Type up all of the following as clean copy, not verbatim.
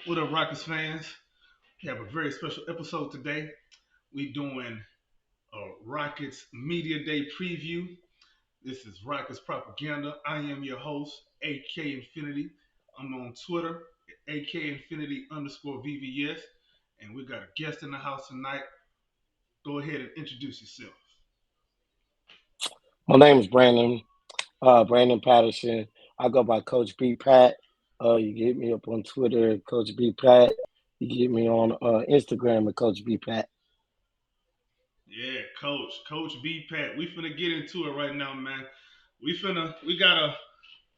What up, Rockets fans? We have a very special episode today. We doing a Rockets Media Day preview. This is Rockets Propaganda. I am your host, AK Infinity. I'm on Twitter, AK Infinity underscore VVS. And we got a guest in the house tonight. Go ahead and introduce yourself. My name is Brandon Patterson. I go by Coach B Pat. You get me up on Twitter, Coach B Pat. You get me on Instagram at Coach B Pat. Yeah, Coach B Pat. We finna get into it right now, man. We got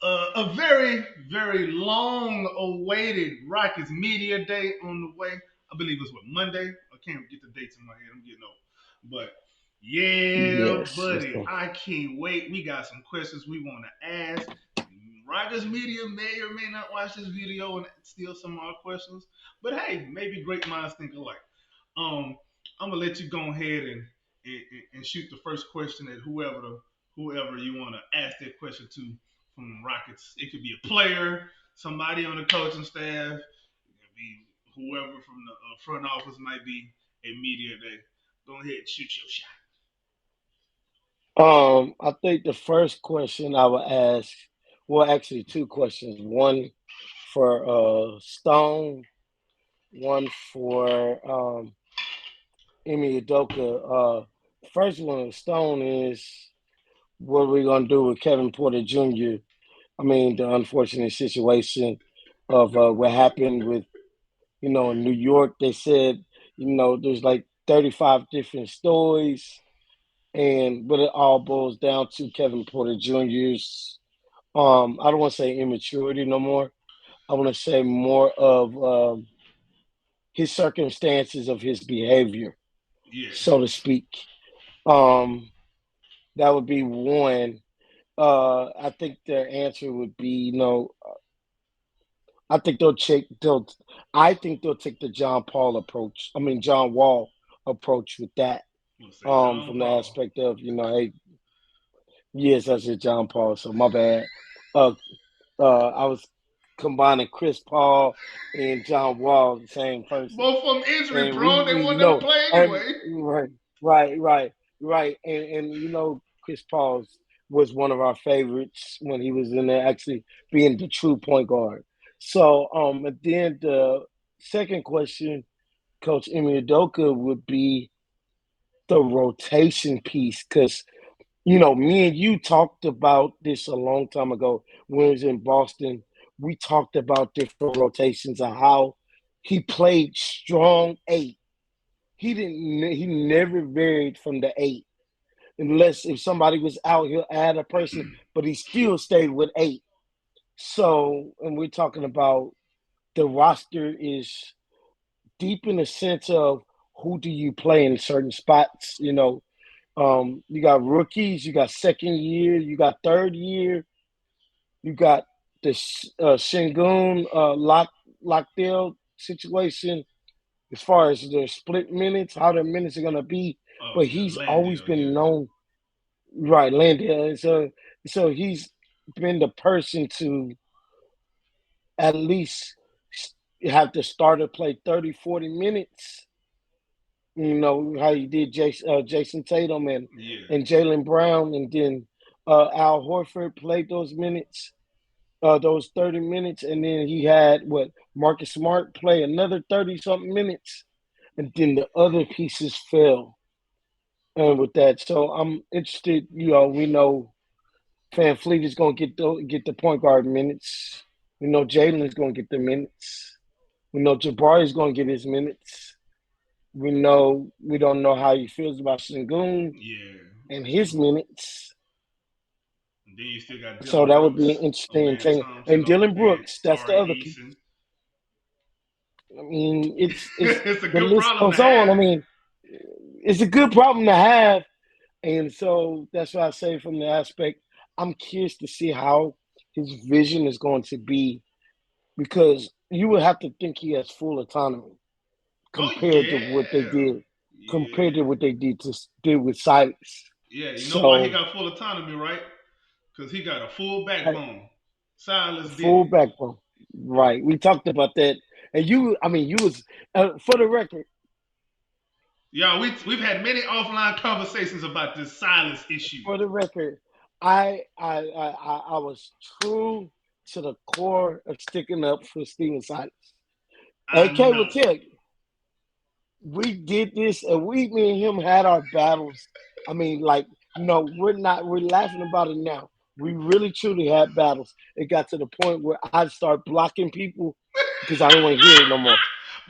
a very, very long awaited Rockets Media Day on the way. I believe it's what, Monday? I can't get the dates in my head. I'm getting old. But yeah, Yes, yes, buddy, sir. I can't wait. We got some questions we want to ask. Rockets Media may or may not watch this video and steal some of our questions. But hey, maybe great minds think alike. Um, I'm gonna let you go ahead and shoot the first question at whoever you want to ask that question to from Rockets. It could be a player, somebody on the coaching staff, it could be whoever from the front office might be a media day. Go ahead and shoot your shot. I think the first question I would ask, well, actually two questions. One for Stone, one for Emi Udoka. First one, Stone is what are we gonna do with Kevin Porter Jr.? I mean, the unfortunate situation of what happened with, in New York. They said, there's like 35 different stories, but it all boils down to Kevin Porter Jr.'s, I don't want to say immaturity no more. I want to say more of his circumstances of his behavior, Yeah. so to speak. Um, that would be one. I think their answer would be, I think they'll take they'll I think they'll take the John Paul approach. I mean John Wall approach with that. We'll say John From the Paul. aspect of, hey, yes, I said John Paul, so my bad. Uh I was combining Chris Paul and John Wall, the same person. Both of them injury And we, prone. They we want them to play and anyway. right. And Chris Paul was one of our favorites when he was in there, actually being the true point guard. So, and then the second question, Coach Emi Udoka, would be the rotation piece, because me and you talked about this a long time ago when we was in Boston. We talked about different rotations and how he played strong eight. He never varied from the eight, unless if somebody was out, he'll add a person, but he still stayed with eight. So, and we're talking about the roster is deep in the sense of who do you play in certain spots. You got rookies, you got second year, you got third year, you got the Shingun Lockdale situation as far as their split minutes, how their minutes are gonna be. Oh But yeah, he's always Landale. been Yeah. known, right, Landale. And so he's been the person to at least have the starter play 30, 40 minutes. How he did Jason Tatum Yeah. and Jalen Brown, and then Al Horford played those minutes, those 30 minutes, and then he had what Marcus Smart play another 30 something minutes, and then the other pieces fell. And with that, so I'm interested. We know Van Fleet is going to get the point guard minutes. We know Jalen is going to get the minutes. We know Jabari is going to get his minutes. We don't know how he feels about Sengun Yeah. and his minutes. And then you still got So Dylan that would be Brooks, an interesting Lance thing. Thompson And off the Dylan bench, Brooks, that's the Tari other piece. Eason. I mean, it's It's a the good list problem to goes on. I have. mean, it's a good problem to have, and so that's why I say from the aspect, I'm curious to see how his vision is going to be, because you would have to think he has full autonomy Oh compared to what they yeah. did, compared to Yeah. what they did with Silas. Yeah. You know why he So got full autonomy, right? Because he got a full backbone. Silas full didn't. backbone. Right. We talked about that And you, I mean, you was for the record, Y'all, we've had many offline conversations about this silence issue. for the record, I was true to the core of sticking up for Steven Silas. I AK will know. tell you, we did this, and me and him had our battles. I mean, like, we're laughing about it now. We really truly had battles. It got to the point where I'd start blocking people because I don't want to hear it no more.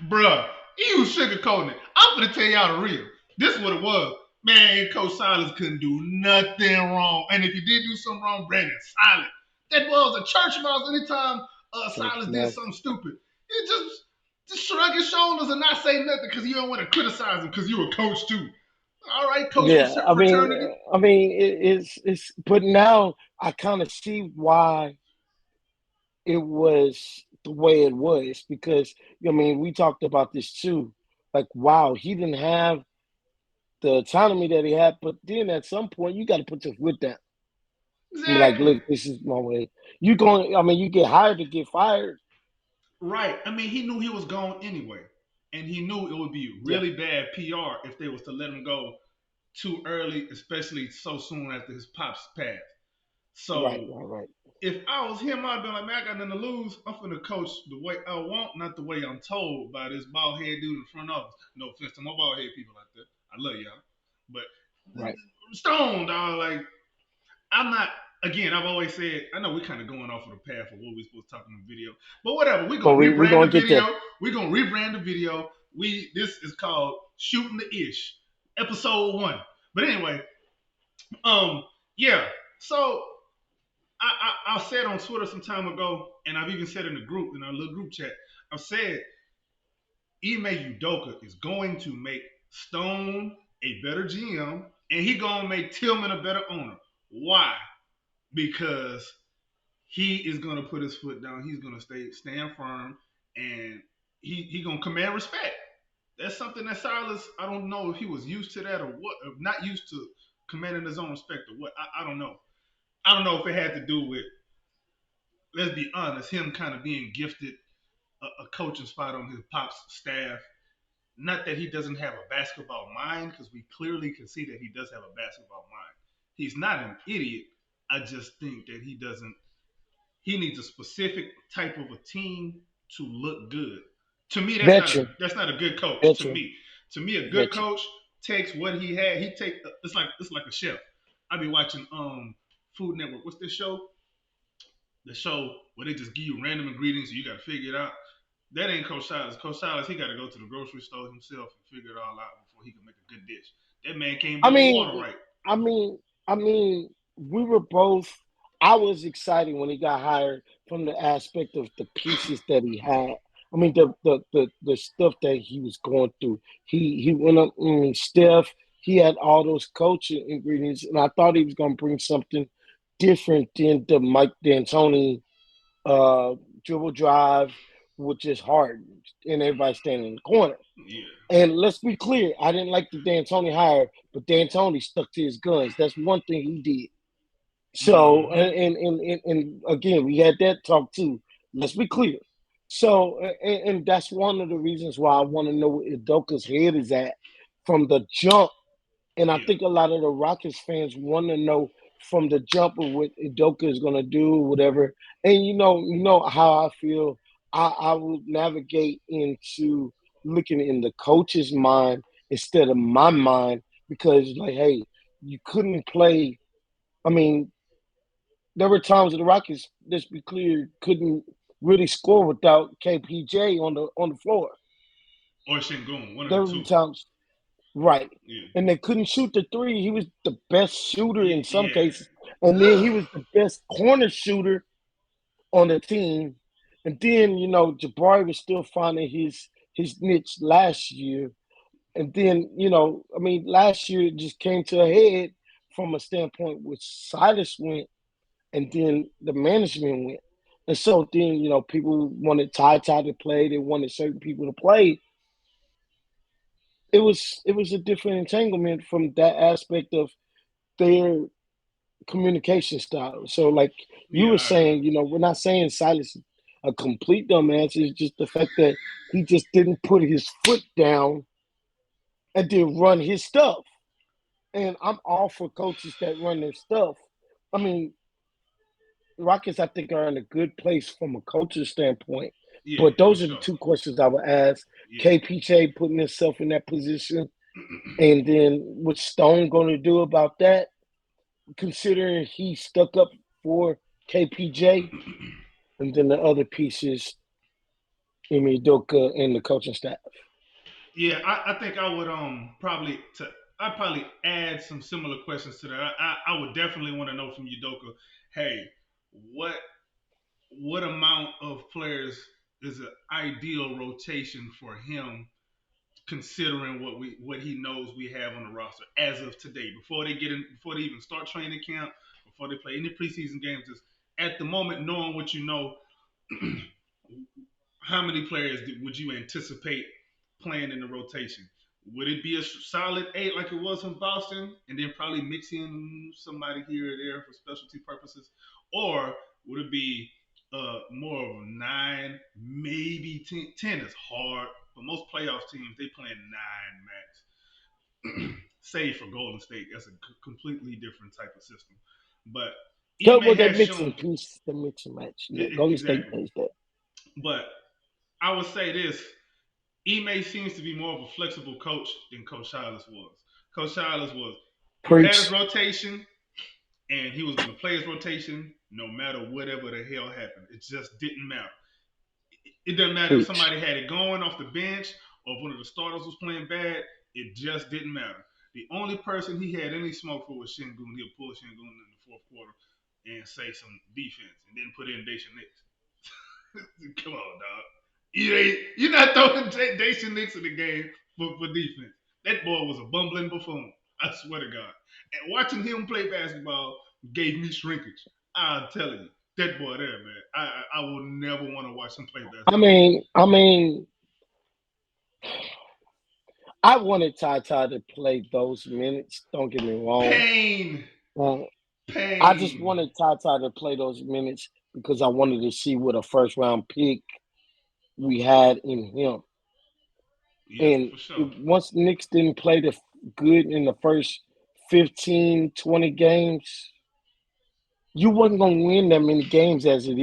Bruh, you sugarcoating it. I'm gonna tell y'all the real. This is what it was. Man, Coach Silas couldn't do nothing wrong. And if you did do something wrong, Brandon, silent. That was a church mouse anytime Church Silas did mouth. something stupid. You just shrug your shoulders and not say nothing because you don't want to criticize him because you're a coach too. All right, coach Yeah, fraternity. it's. But now I kind of see why it was the way it was because we talked about this too. Like, wow, he didn't have the autonomy that he had, but then at some point you got to put your foot down. I mean, like, Exactly. look, this is my way. You going? I mean, you get hired to get fired. Right. I mean, he knew he was gone anyway. And he knew it would be Yeah, really bad PR if they was to let him go too early, especially so soon after his pops passed. right, So right, right, if I was him, I'd be like, man, I got nothing to lose. I'm finna coach the way I want, not the way I'm told by this bald head dude in front of us. No offense to my bald head people out there. I love y'all. But right. Stone, dog, like I'm not. Again, I've always said I know we're kind of going off of the path of what we're supposed to talk in the video, but whatever. We're But gonna we rebrand the gonna get video. there. We're gonna rebrand the video. We This is called Shooting the Ish, episode 1. But anyway, um, yeah. So I said on Twitter some time ago, and I've even said in the group in our little group chat. I've said Ime Udoka is going to make Stone a better GM, and he gonna make Tillman a better owner. Why? Because he is gonna put his foot down. He's gonna stand firm, and he gonna command respect. That's something that Silas. I don't know if he was used to that or what, or not used to commanding his own respect or what. I don't know. I don't know if it had to do with, let's be honest, him kind of being gifted a coaching spot on his pop's staff. Not that he doesn't have a basketball mind, because we clearly can see that he does have a basketball mind. He's not an idiot. I just think that he doesn't. He needs a specific type of a team to look good. To me, Veteran, that's not a good coach. veteran, To me, a good veteran. coach takes what he had. He take it's like a chef. I be watching Food Network. What's this show? The show where they just give you random ingredients and you got to figure it out. That ain't Coach Silas. Coach Silas, he got to go to the grocery store himself and figure it all out before he can make a good dish. That man can't I boil water mean, right. I mean, I mean, we were both. I was excited when he got hired from the aspect of the pieces that he had. I mean, the stuff that he was going through. He went up. Steph. He had all those coaching ingredients, and I thought he was going to bring something different than the Mike D'Antoni uh, dribble drive, which is hard, and everybody standing in the corner. Yeah. And let's be clear, I didn't like the D'Antoni hire, but D'Antoni stuck to his guns. That's one thing he did. So, Mm-hmm. and again, we had that talk too. Let's be clear. So, and that's one of the reasons why I want to know where Idoka's head is at from the jump. And I Yeah. think a lot of the Rockets fans want to know from the jump of what Idoka is going to do, whatever. And you know how I feel. I will navigate into looking in the coach's mind instead of my mind because, like, hey, you couldn't play. I mean, there were times the Rockets, let's be clear, couldn't really score without KPJ on the floor. Or Shingun, one of the There were two. times, right, Yeah. and they couldn't shoot the three. He was the best shooter in some Yeah. cases, and then he was the best corner shooter on the team. And then Jabari was still finding his niche last year. And then I mean, last year it just came to a head from a standpoint which Silas went and then the management went. And so then, people wanted Ty to play, they wanted certain people to play. It was a different entanglement from that aspect of their communication style. So like you Yeah, were I agree. saying, we're not saying Silas. a complete dumbass. It's just the fact that he just didn't put his foot down and then run his stuff. And I'm all for coaches that run their stuff. I mean, Rockets, I think, are in a good place from a coaching standpoint. Yeah, But for those are the sure. two questions I would ask. Yeah. KPJ putting himself in that position, and then what's Stone going to do about that? Considering he stuck up for KPJ, and then the other pieces, Emi Doka and the coaching staff. Yeah, I think I would I'd probably add some similar questions to that. I would definitely want to know from Udoka, hey, what what amount of players is an ideal rotation for him, considering what he knows we have on the roster as of today, before they even start training camp, before they play any preseason games, just at the moment, knowing what you know, how many players would you anticipate playing in the rotation? Would it be a solid eight like it was in Boston, and then probably mix in somebody here or there for specialty purposes, or would it be more of a nine, maybe 10? 10 is hard, but most playoff teams they play nine max. Save for Golden State, that's a completely different type of system. But Ime Well, they has mix and shown piece, they mix and match. Yeah, Golden State exactly, plays that. but I would say this: Ime seems to be more of a flexible coach than Coach Silas was. Coach Silas was he had his Preach. rotation and he was going to play his rotation no matter whatever the hell happened. It just didn't matter. It doesn't matter if Preach. somebody had it going off the bench or if one of the starters was playing bad. It just didn't matter. The only person he had any smoke for was Shingun. He'll pull Shingun in the fourth quarter and say some defense and then put in Dacian Nix. Come on, dog. You're not throwing Dacian Nix in the game for defense. That boy was a bumbling buffoon. I swear to God. And watching him play basketball gave me shrinkage. I'm telling you, that boy there, man. I will never want to watch him play I basketball again. mean, I mean, I wanted Ty Ty to play those minutes. Don't get me wrong. Pain, Uh, I just pain. wanted Ty Ty to play those minutes because I wanted to see what a first round pick we had in him. Yeah, And for sure. once Knicks didn't play the good in the first 15, 20 games, you wasn't gonna win that many games as it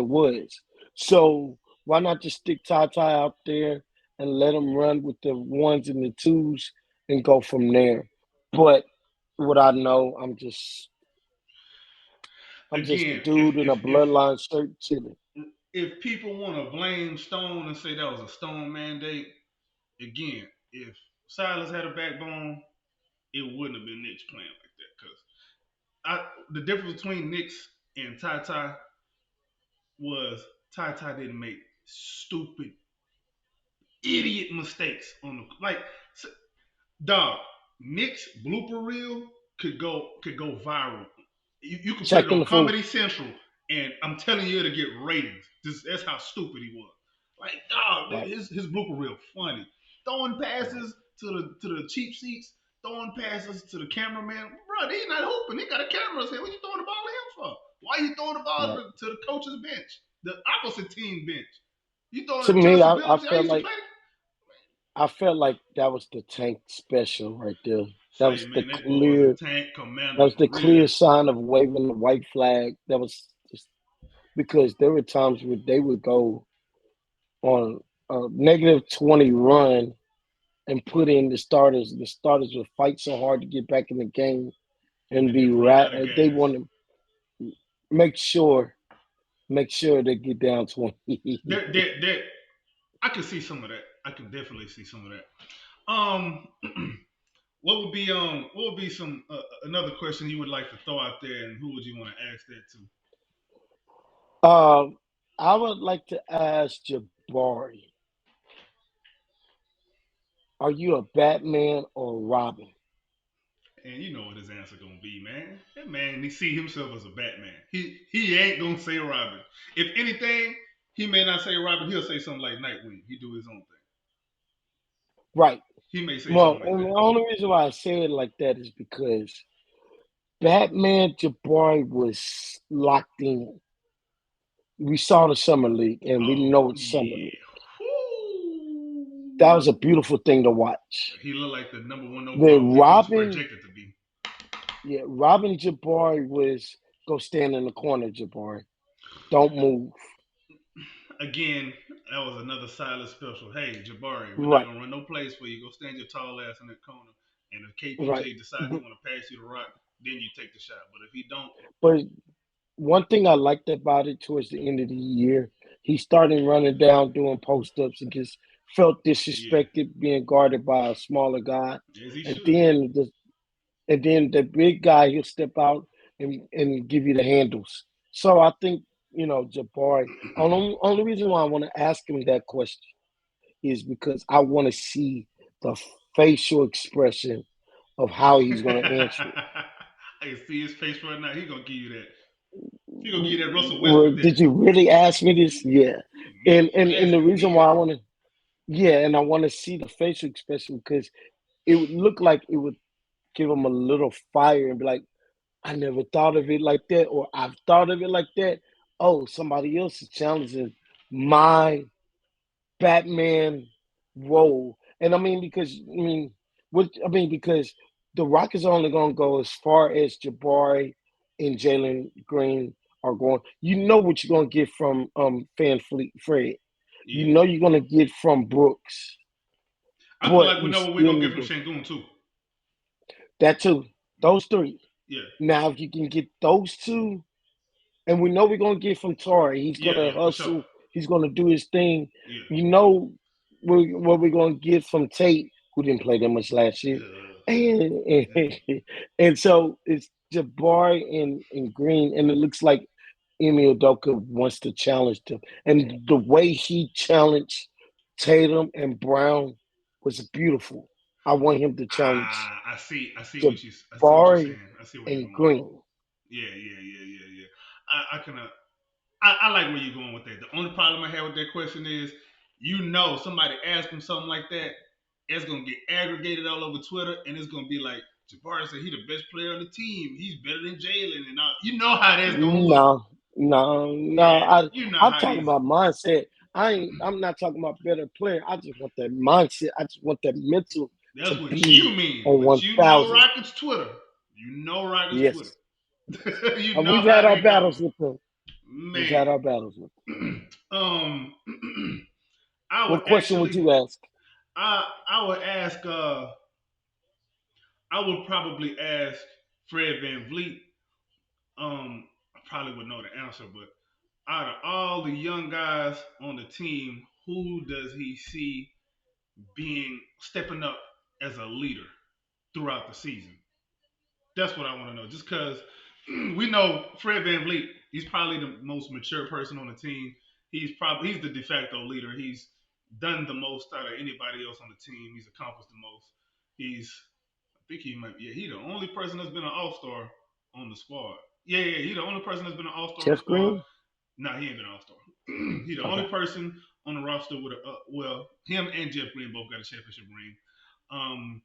was. So why not just stick Ty Ty out there and let him run with the ones and the twos and go from there? But what I know, I'm just a Again, dude in a bloodline shirt chilling. if people want to blame Stone and say that was a Stone mandate, again, if Silas had a backbone, it wouldn't have been Knicks playing like that. Because the difference between Knicks and Ty Ty was Ty Ty didn't make stupid, idiot mistakes on the like. Dog, Nick's blooper reel could go viral. You could put it Checking on the fool. Comedy Central, and I'm telling you, it'll get ratings. That's how stupid he was. Like, dog, Right. his blooper reel funny. Throwing Right. passes to the cheap seats, throwing passes to the cameraman. Bro, he not hooping. He got a camera here. What you throwing the ball to him for? Why you throwing the ball Right. to the coach's bench, the opposite team bench? You throwing To it to me, Chauncey I Billups? I felt used to like play. that was the tank special right there. That Say, was the man, that boy was a clear tank commander that was for the real. clear sign of waving the white flag. That was just because there were times where they would go on a -20 run and put in the starters. The starters would fight so hard to get back in the game and And be then run out of they gas. want to make sure they get down 20. There, I could see some of that. I could definitely see some of that. Um, what would be some another question you would like to throw out there, and who would you want to ask that to? um, I would like to ask Jabari, are you a Batman or Robin? And you know what his answer gonna be, man. That man, he see himself as a Batman. He ain't gonna say Robin. If anything, he may not say Robin. He'll say something like Nightwing. He do his own thing. Right. He may say Well, something like and that. the only reason why I say it like that is because Batman Jabari was locked in. We saw the summer league, and we Oh know it's summer league. yeah. That was a Whoo. beautiful thing to watch. He looked like the number one overall Then pick he was Robin, projected to be. yeah, Robin Jabari was go stand in the corner, Jabari. Don't move. Again, that was another silent special. Hey, Jabari, we're not Right, gonna run no plays for you. Go stand your tall ass in that corner. And if right. KPJ decides he want to pass you the rock, then you take the shot. But if he don't, But one thing I liked about it towards the end of the year, he started running down doing post ups and just felt yeah, disrespected being guarded by a smaller guy. as he And should. then the big guy he'll step out and give you the handles. So I think, Jabari. Only reason why I want to ask him that question is because I want to see the facial expression of how he's going to answer it. I can see his face right now. He gonna give you that. He gonna give you that Russell Well, Westbrook that. did you really ask me this? Yeah, Me, you and the asking reason me why I that? want to, yeah, and I want to see the facial expression because it would look like it would give him a little fire and be like, I never thought of it like that, or I've thought of it like that. Oh, somebody else is challenging my Batman role. And because the Rockets are only gonna go as far as Jabari and Jalen Green are going. You know what you're gonna get from Fan Fleet Fred. You Yeah, know you're gonna get from Brooks. I feel But like we you know what we're still gonna get need from to Shangoon too. that too. Those three. Yeah, Now if you can get those two, and we know we're gonna get from Torrey. He's yeah, gonna yeah, for sure. hustle. He's gonna do his thing. Yeah. You know what we're gonna get from Tate, who didn't play that much last year, and and so it's Jabari and Green, and it looks like Emil Udoka wants to challenge them, and the way he challenged Tatum and Brown was beautiful. I want him to challenge I see what I see what you're Jabari saying. I see where you're and going. Green. Yeah, yeah, yeah, yeah, yeah. I can I like where you're going with that. The only problem I have with that question is, somebody ask him something like that, it's gonna get aggregated all over Twitter, and it's gonna be like Jabari said he the best player on the team. He's better than Jalen, and all. You know how that's gonna look. No, no, no. Yeah, you know I'm how talking these. about mindset. I'm not talking about better player. I just want that mindset. I just want that mental That's to what you be mean, on but 1,000. Rockets Twitter. You know Rockets Twitter. Yes. You know We've how had our they go, battles with them. We've man. had our battles with them. um, I would What question would actually, you ask? I would ask, I would probably ask Fred Van Vliet. I probably would know the answer, but out of all the young guys on the team, who does he see being stepping up as a leader throughout the season? That's what I want to know. Just because we know Fred Van Vliet, he's probably the most mature person on the team. He's the de facto leader. He's done the most out of anybody else on the team. He's accomplished the most. He's I think he might yeah, he the only person that's been an all star on the squad. Yeah, yeah, he the only person that's been an all star on the Jeff squad. Green? Nah, he ain't been an all star. He the only Okay. person on the roster with him and Jeff Green both got a championship ring. Um,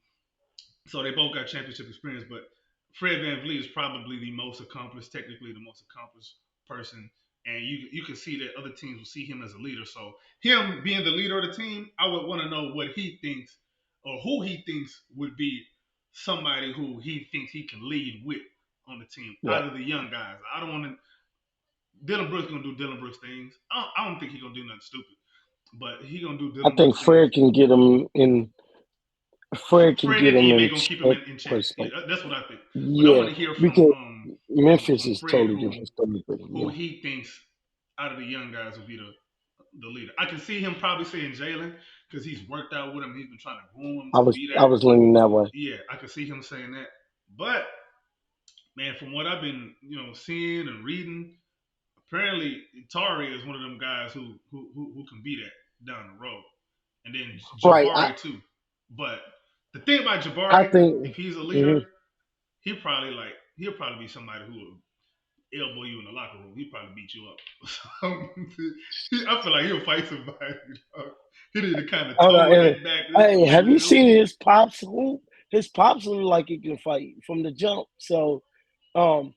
so they both got championship experience, but Fred Van Vliet is probably the most accomplished, technically the most accomplished person. And you can see that other teams will see him as a leader. So him being the leader of the team, I would want to know what he thinks or who he thinks would be somebody who he thinks he can lead with on the team Right. out of the young guys. I don't want to. Dylan Brooks gonna do Dylan Brooks things. I don't think he's gonna do nothing stupid, but he gonna do I Dylan think Brooks things. Fred can Fred get and him Ime in gonna keep him check in check. Yeah, personally. that's what I think. But I want Yeah, to hear because Memphis from is Fred totally different story. But who yeah. he thinks out of the young guys will be the leader. I can see him probably saying Jalen because he's worked out with him. He's been trying to groom him to be I that. was leaning that way. Yeah, I can see him saying that. But man, from what I've been seeing and reading, apparently Tari is one of them guys who can be that down the road, and then Right. Jabari too. But the thing about I Jabari, think if he's a leader, mhm. he'll probably be somebody who will elbow you in the locker room. He'll probably beat you up. I feel like he'll fight somebody. He need to kind of Hold toe on, with that back. hey, have you Ooh, seen his pops hoop? His pops look like he can fight from the jump. So um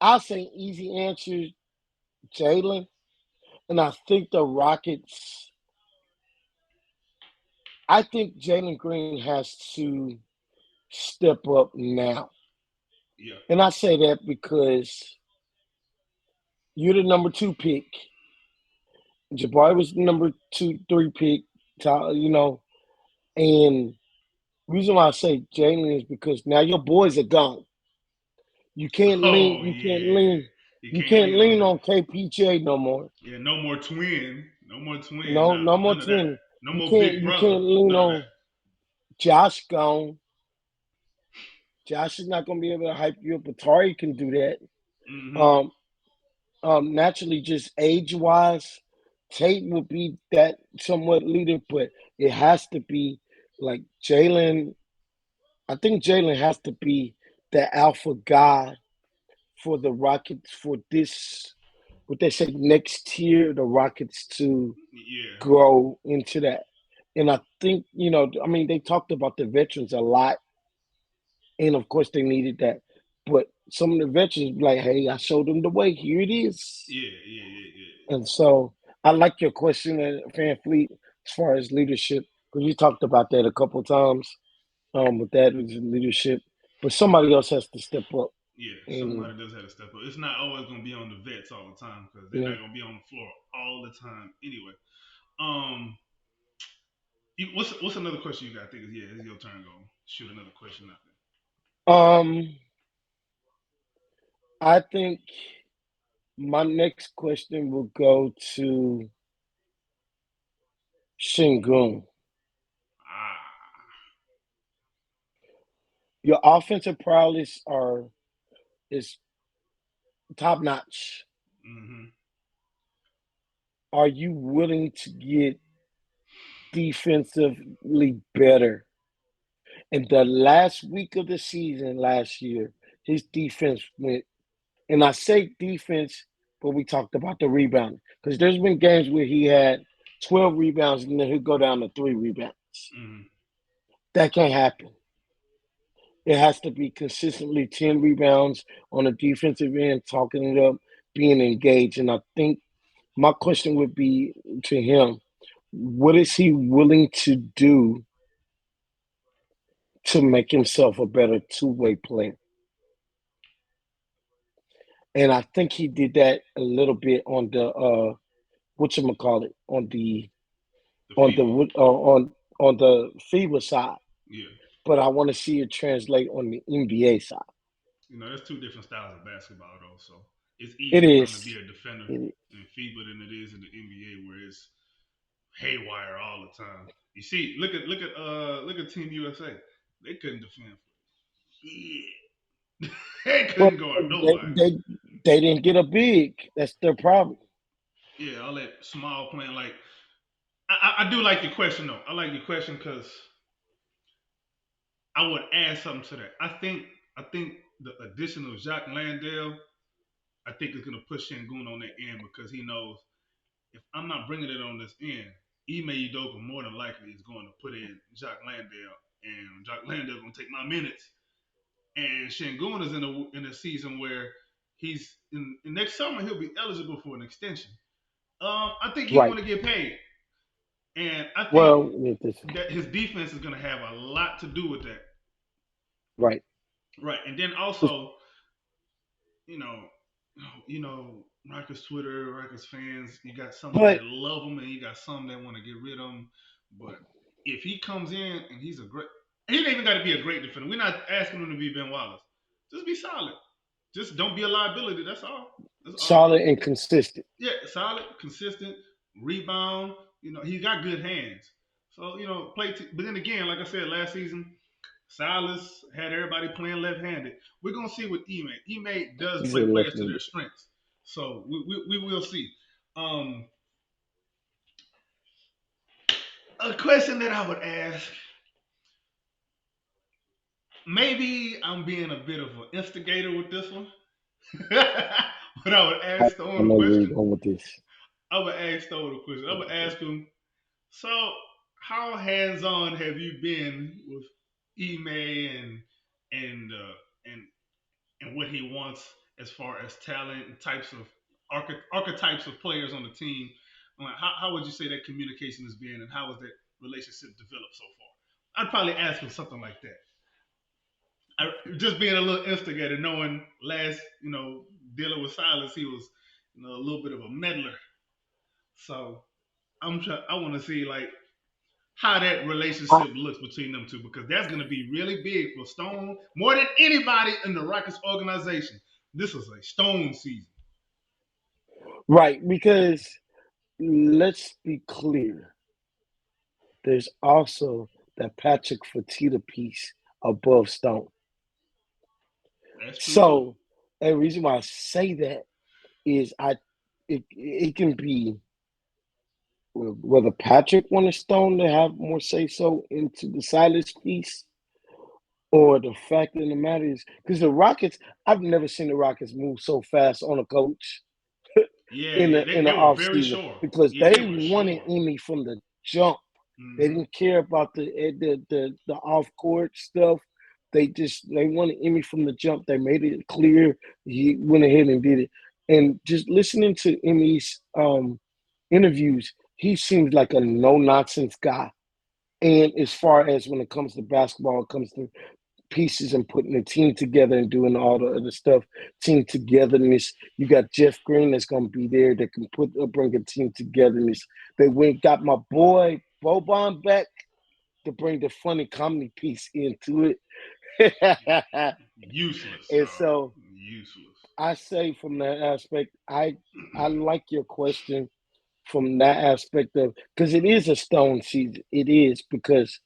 I'll say easy answer, Jalen, and I think the Rockets. I think Jalen Green has to step up now, Yeah. and I say that because you're the number two pick. Jabari was the number two, three pick. You know, and reason why I say Jalen is because now your boys are gone. You can't lean. Oh You can't yeah. lean. You You can't can't lean on lean that. on KPJ no more. Yeah, no more twin. No more twin. No, Nah, no more none of that. twin. No You more can't. big You brother. can't lean None of that. on Josh gone. Josh is not going to be able to hype you up. Atari can do that. Mm-hmm. Um, naturally, just age wise, Tate will be that somewhat leader, but it has to be like Jalen. I think Jalen has to be the alpha guy for the Rockets for this. What they say next year, the Rockets to Yeah. grow into that. And I think, I mean, they talked about the veterans a lot, and of course they needed that. But some of the veterans be like, hey, I showed them the way. Here it is. Yeah. Yeah. Yeah. Yeah. And so I like your question, Fan Fleet, as far as leadership, because we talked about that a couple of times. With that is leadership, but somebody else has to step up. Yeah, And somebody does have to step up. It's not always going to be on the vets all the time because they're yeah, not going to be on the floor all the time anyway. Um, what's another question you got? I think it's your turn. Go shoot another question out um, I think my next question will go to Shingun. there. Ah, Your offensive prowess are is top notch. mm-hmm. Are you willing to get defensively better? In the last week of the season last year, his defense went, and I say defense, but we talked about the rebound because there's been games where he had 12 rebounds and then he'll go down to three rebounds. Mm-hmm. That can't happen. It has to be consistently 10 rebounds on the defensive end, talking it up, being engaged. And I think my question would be to him, what is he willing to do to make himself a better two-way player? And I think he did that a little bit on the whatchamacallit, The on the FIBA. on the FIBA side. Yeah, But I want to see it translate on the NBA side. there's two different styles of basketball though, so it's It easier for him to is. be a defender It is. in FIBA than it is in the NBA where it's haywire all the time. You see, look at Team USA. They couldn't defend. Yeah, they Well, couldn't guard they, nobody. they they didn't get a big. That's their problem. Yeah, all that small playing. Like I do like your question though. I like your question because I would add something to that. I think the addition of Jacques Landale, I think is going to push Shingun on that end because he knows if I'm not bringing it on this end, Ime Udoka more than likely is going to put in Jacques Landale, and Jacques Landale going to take my minutes. And Shingun is in a season where he's in next summer he'll be eligible for an extension. I think he Right. want to get paid. And I think Well, that his defense is going to have a lot to do with that. right. Right. And then also, you know, Rikers Twitter, Rikers fans, you got some that But love him and you got some that want to get rid of him. But if he comes in and he ain't even got to be a great defender. We're not asking him to be Ben Wallace. Just be solid. Just don't be a liability. That's all. That's all. solid and consistent. Yeah, solid, consistent, rebound. He got good hands. So play. But then again, like I said last season, Silas had everybody playing left-handed. We're gonna see with Ime. Ime does He's a play left players to their handed. strengths, so we will see. Um, a question that I would ask, maybe I'm being a bit of an instigator with this one, but I would I, ask I Stone a know where you're question. going with this. I would ask Stone a question. I would ask him, so how hands-on have you been with Ime and and what he wants as far as talent and types of archetypes of players on the team. How would you say that communication has been, and how has that relationship developed so far? I'd probably ask him something like that. Just being a little instigator, knowing last, dealing with Silas, he was, a little bit of a meddler. So I want to see like how that I, relationship looks between them two because that's going to be really big for Stone more than anybody in the Rockets organization. This is a Stone season. right, because let's be clear. There's also that Patrick Fatita piece above Stone. That's true too. So, the reason why I say that is it can be whether Patrick wanted Stone to have more say so into the Silas piece, or the fact of the matter is because the Rockets, I've never seen the Rockets move so fast on a coach Yeah, in yeah, the they were off very season sure. because Yeah, they they were wanted sure. Emmy from the jump. They Hmm. didn't care about the off court stuff. They wanted Emmy from the jump. They made it clear. He went ahead and did it. And just listening to Emmy's interviews, he seems like a no nonsense guy. And as far as when it comes to basketball, it comes to pieces and putting the team together and doing all the other stuff, team togetherness. You got Jeff Green that's gonna be there that can bring a team togetherness. They went got my boy Boban back to bring the funny comedy piece into it. Useless, And dog. so Useless. I say from that aspect, I like your question from that aspect of because it is a stone season. It is because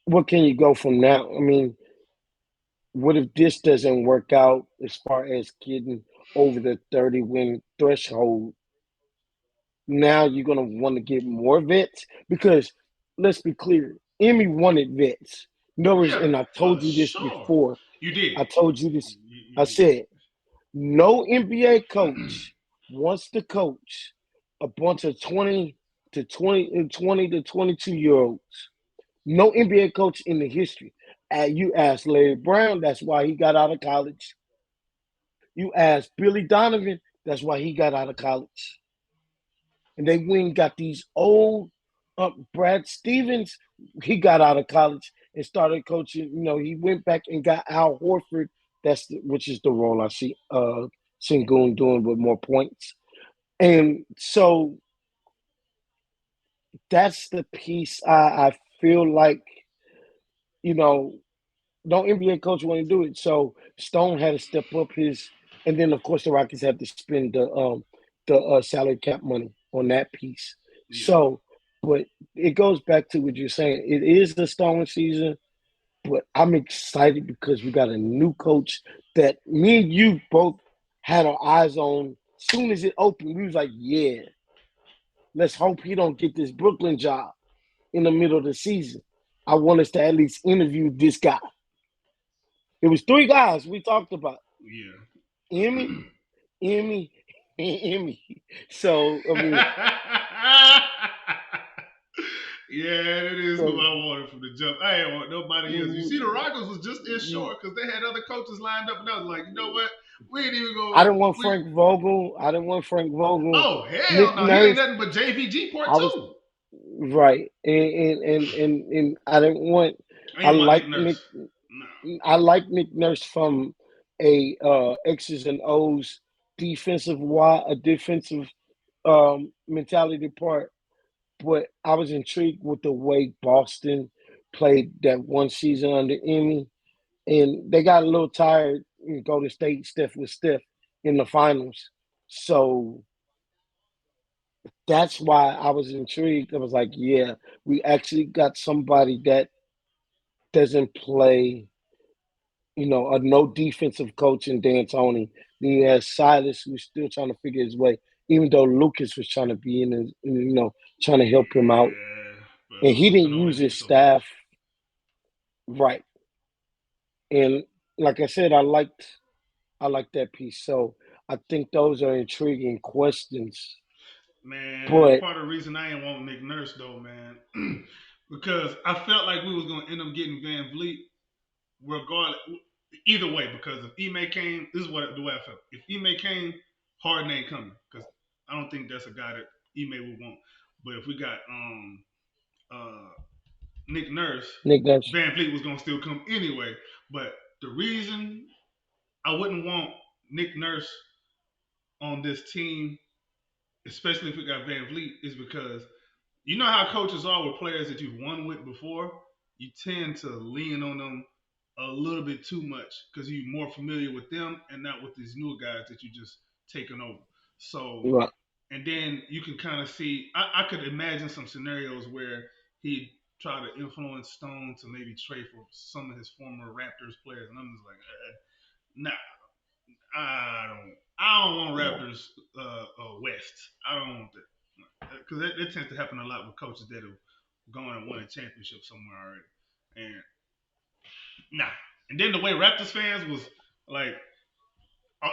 what can you go from now? I mean, what if this doesn't work out as far as getting over the 30 win threshold? Now you're gonna want to get more vets because let's be clear, Emmy wanted vets. No, Yeah, and I for told you this sure. before. You did. I told you this. You I did. said no NBA coach wants to coach a bunch of 20 to 22-year olds. No NBA coach in the history. You ask Larry Brown, that's why he got out of college. You ask Billy Donovan, that's why he got out of college. And they went and got these old Brad Stevens, he got out of college and started coaching. He went back and got Al Horford, which is the role I see Sengun doing with more points. And so that's the piece I feel like, you know, no NBA coach want to do it. So Stone had to step up his, and then of course the Rockets had to spend the salary cap money on that piece. Yeah. So, but it goes back to what you're saying. It is the Stone season, but I'm excited because we got a new coach that me and you both had our eyes on. Soon as it opened, we was like, yeah, let's hope he don't get this Brooklyn job in the middle of the season. I want us to at least interview this guy. It was three guys we talked about. Yeah. Emmy, Emmy, Emmy. So I mean, Yeah, it is who so I wanted from the jump. I ain't want nobody else. You see, the mm, Rockets was just as mm, short because they had other coaches lined up, and I was like, you know what? We ain't even I go. didn't want We Frank Vogel. I didn't want Frank Vogel. Oh hell Nick no, he ain't Nurse. nothing but JVG part I was two. right, and I didn't want. I I ain't want Nick like Nurse. Nick. No. I like Nick Nurse from a X's and O's a defensive mentality part. But I was intrigued with the way Boston played that one season under Emmy, and they got a little tired in Golden State Steph with Steph in the finals. So that's why I was intrigued. I was like, yeah, we actually got somebody that doesn't play, a no defensive coach in D'Antoni. Then you have Silas, who's still trying to figure his way, even though Lucas was trying to be trying to help him out. Yeah, but And he Luca didn't can only use do his so much. staff right. And like I said, I liked that piece. So I think those are intriguing questions. Man, But part of the reason I ain't want Nick Nurse though, man, because I felt like we was gonna end up getting Van Vliet regardless, either way. Because if Ime came, this is what the way I felt. If Ime came, Harden ain't coming because I don't think that's a guy that Ime would want. But if we got uh, Nick Nurse, Nick Nurse. Van Vliet was gonna still come anyway. But the reason I wouldn't want Nick Nurse on this team, especially if we got Van Vliet, is because you know how coaches are with players that you've won with before. You tend to lean on them a little bit too much because you're more familiar with them and not with these newer guys that you just taken over. So, Right. and then you can kind of see. I could imagine some scenarios where he try to influence Stone to maybe trade for some of his former Raptors players, and I'm just like, nah, I don't want Yeah. Raptors West. I don't want that because that tends to happen a lot with coaches that have gone and won a championship somewhere already. And nah. And then the way Raptors fans was like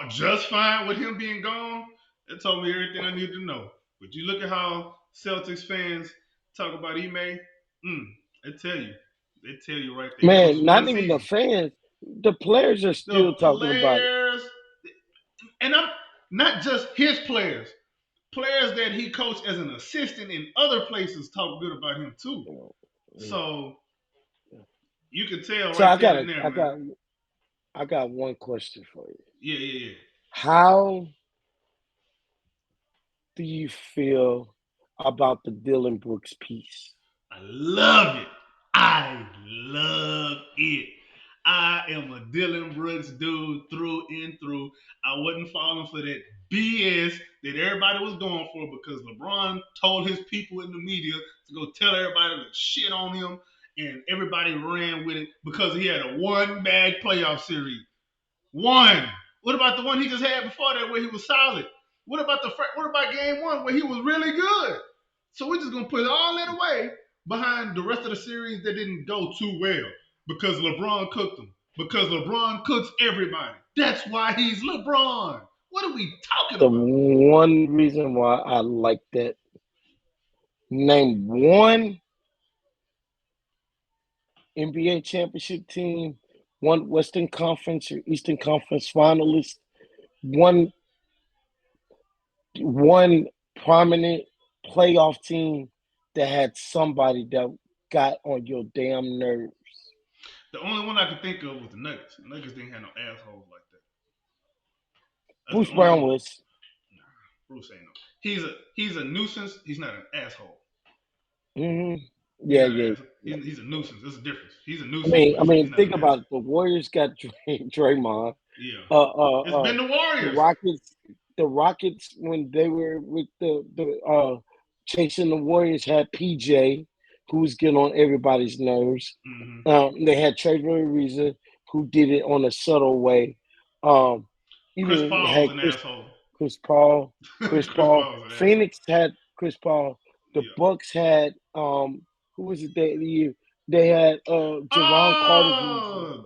just fine with him being gone, it told me everything I needed to know. But you look at how Celtics fans talk about Ime, they tell you right there. That was Man, one not even the season. fans. The players are The still talking about it. players, and I'm not just his players. Players that he coached as an assistant in other places talk good about him too. Yeah. So you can tell So right then and there, I man. got one question for you. Yeah, yeah, yeah. How do you feel about the Dylan Brooks piece? I love it. I love it. I am a Dylan Brooks dude through and through. I wasn't falling for that BS that everybody was going for because LeBron told his people in the media to go tell everybody to shit on him, and everybody ran with it because he had a one bad playoff series. One. What about the one he just had before that where he was solid? What about game one where he was really good? So we're just gonna put all that away behind the rest of the series that didn't go too well because LeBron cooked them. Because LeBron cooks everybody. That's why he's LeBron. What are we talking The about? one reason why I like that, name one NBA championship team, one Western Conference or Eastern Conference finalist, one one prominent playoff team that had somebody that got on your damn nerves. The only one I could think of was the Nuggets. The Nuggets didn't have no assholes like that. That's the Bruce only Brown one. was. Nah, Bruce ain't no. He's a nuisance. He's not an asshole. Hmm. He's Yeah, not an yeah. asshole. He's a nuisance. There's a difference. He's a I nuisance, mean, but I he's mean, not think an about asshole. it. The Warriors got Draymond. Yeah. Uh, uh, It's uh, been the the Warriors. Rockets. The Rockets, when they were with the chasing the Warriors, had PJ, who was getting on everybody's nerves. Mm-hmm. They had Trevor Ariza, who did it on a subtle way. Um, Chris even Paul was had an asshole. Chris Paul, Chris Chris Paul. Paul was an asshole. Phoenix had Chris Paul. The Yeah. Bucks had who was it that year? They had Javon Carter Jr. Oh,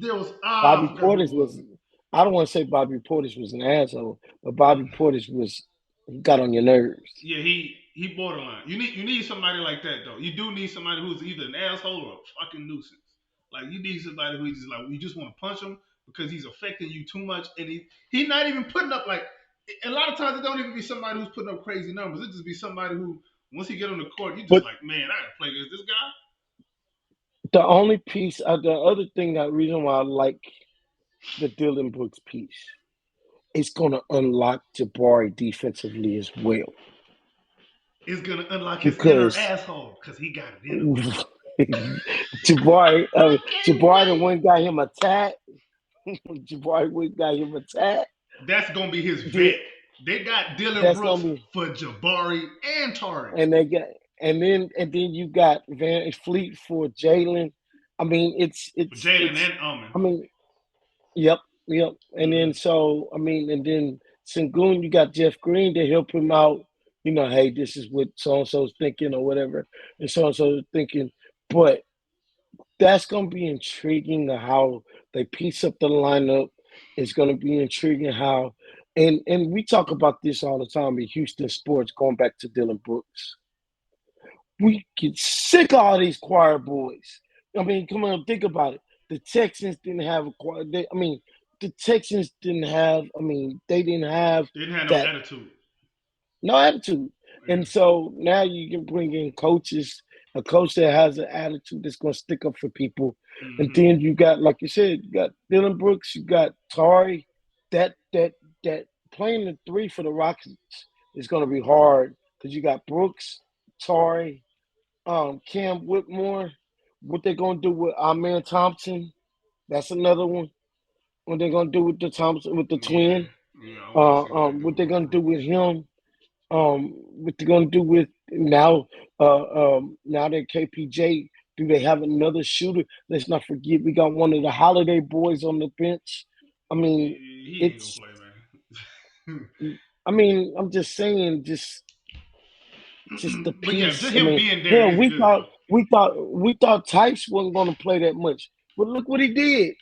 there was I Bobby forgot who Portis it was. was. I don't want to say Bobby Portis was an asshole, but Bobby Portis was. He got on your nerves. Yeah, he borderline. You need somebody like that though. You do need somebody who's either an asshole or a fucking nuisance. Like you need somebody who just like you just want to punch him because he's affecting you too much, and he's not even putting up like. A lot of times it don't even be somebody who's putting up crazy numbers. It just be somebody who once he get on the court, you just But like, man, I gotta play against this guy. the only piece, the other thing, that reason why I like the Dylan Brooks piece, it's going to unlock Jabari defensively as well It's gonna unlock his inner because asshole because he got it in him. Jabari, I can't Jabari the wait. one got him attacked. Jabari went got him attacked. That's gonna be his Then vet. They got Dylan that's Brooks gonna be, for Jabari and Tariq. and they got, and then you got Van Fleet for Jalen. I mean, For Jalen it's. and Ullman. I mean, yep, yep. And then Mm-hmm. so I mean, and then Sengun, you got Jeff Green to help him out. Hey, this is what so and so's thinking or whatever, and so and so's thinking. But that's going to be intriguing how they piece up the lineup. It's going to be intriguing how, and we talk about this all the time in Houston sports. Going back to Dylan Brooks, we get sick of all these choir boys. I mean, come on, think about it. The Texans didn't have a choir. I mean, the Texans didn't have. I mean, they didn't have Didn't have no that attitude. no attitude. Yeah. And so now you can bring in coaches, a coach that has an attitude that's going to stick up for people. And Hmm. then you got, like you said, you got Dylan Brooks, you got Tari. That playing the three for the Rockets is going to be hard because you got Brooks, Tari, Cam Whitmore. What they're going to do with our man Thompson? That's another one. What they're going to do with the Thompson with the Yeah. twin? Yeah. I want to see what they do What they're with going to do Brooks. with him? What they're gonna do with now? Now that KPJ, do they have another shooter? Let's not forget we got one of the Holiday boys on the bench. I mean, He ain't gonna it's. play, man. I mean, I'm just saying, just the But yeah, just piece. I him mean, being there hell, is good though. we thought Tice wasn't gonna play that much, but look what he did.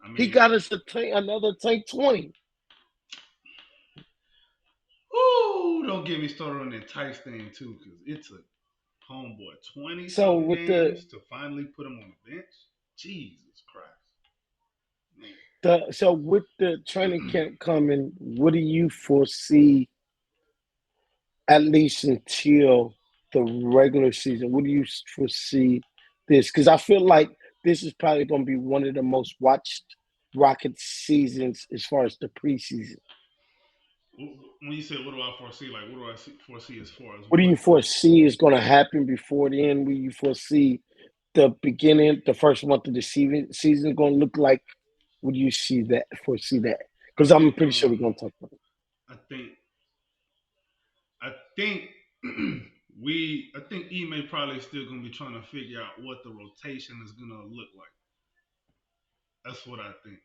I He mean, got us another tank 20. ooh, don't get me started on that Tice thing too, because it took homeboy 20 So something with games to finally put him on the bench. Jesus Christ, man. with the training camp coming, what do you foresee at least until the regular season? What do you foresee this? Because I feel like this is probably going to be one of the most watched Rockets seasons as far as the preseason. When you say what do I foresee, like what do I foresee as far as What do what? you foresee is going to happen before the end? What do you foresee the beginning, the first month of the season going to look like? What do you see that foresee that? I Because I'm think pretty sure we're going to talk about it. I think I think I think E may probably still gonna be trying to figure out what the rotation is gonna look like. That's what I think.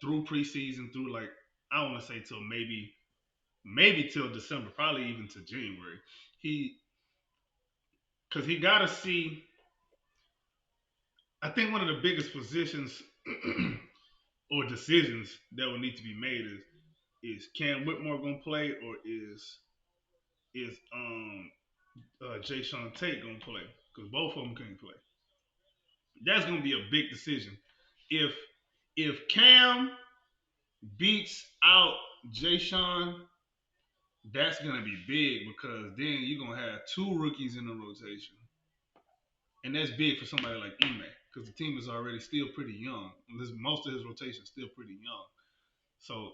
Through preseason, through like I want to say till maybe till December, probably even to January. He because he got to see. I think one of the biggest positions or decisions that will need to be made is Cam Whitmore gonna play or is Jay Sean Tate gonna play? Because both of them can't play. That's gonna be a big decision. If if Cam beats out Jay Sean, that's gonna be big because then you're gonna have two rookies in the rotation, and that's big for somebody like Ime because the team is already still pretty young. Most of his rotation is still pretty young, so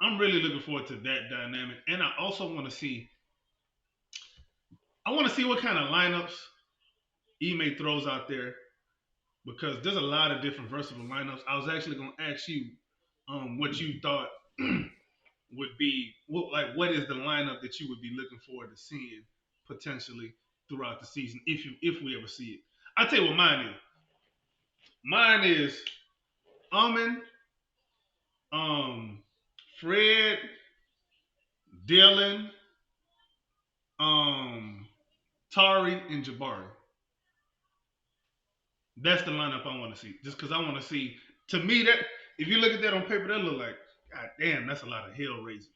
I'm really looking forward to that dynamic, and I also want to see. I want to see what kind of lineups Ime throws out there because there's a lot of different versatile lineups. I was actually going to ask you what you thought would be what is the lineup that you would be looking forward to seeing potentially throughout the season if we ever see it. I'll tell you what mine is. Mine is Amin, um, Fred, Dylan, um, Tari, and Jabari. That's the lineup I want to see. Just because I want to see. To me, that if you look at that on paper, that look like God damn. That's a lot of hell raising.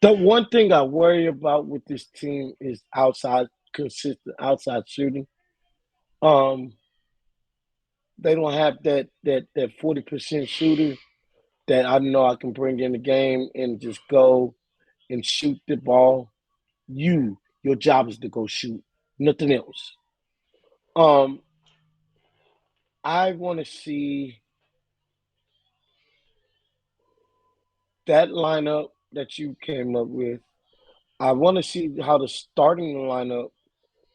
The one thing I worry about with this team is consistent outside shooting. Um, they don't have that 40% shooter that I know I can bring in the game and just go and shoot the ball. Your job is to go shoot, nothing else. Um, I want to see that lineup that you came up with. I want to see how the starting lineup,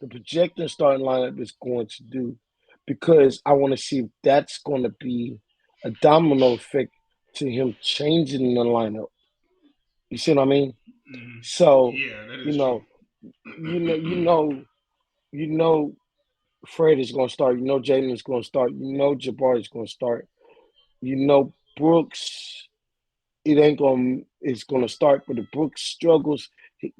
the projected starting lineup is going to do, because I want to see if that's going to be a domino effect to him changing the lineup. You see what I mean? Hmm. So, Yeah, that you is true. know, you know, you know, you know, Fred is going to start. You know, Jaden is going to start. You know, Jabari is going to start. You know, Brooks. It ain't going. It's going to start, but if Brooks struggles,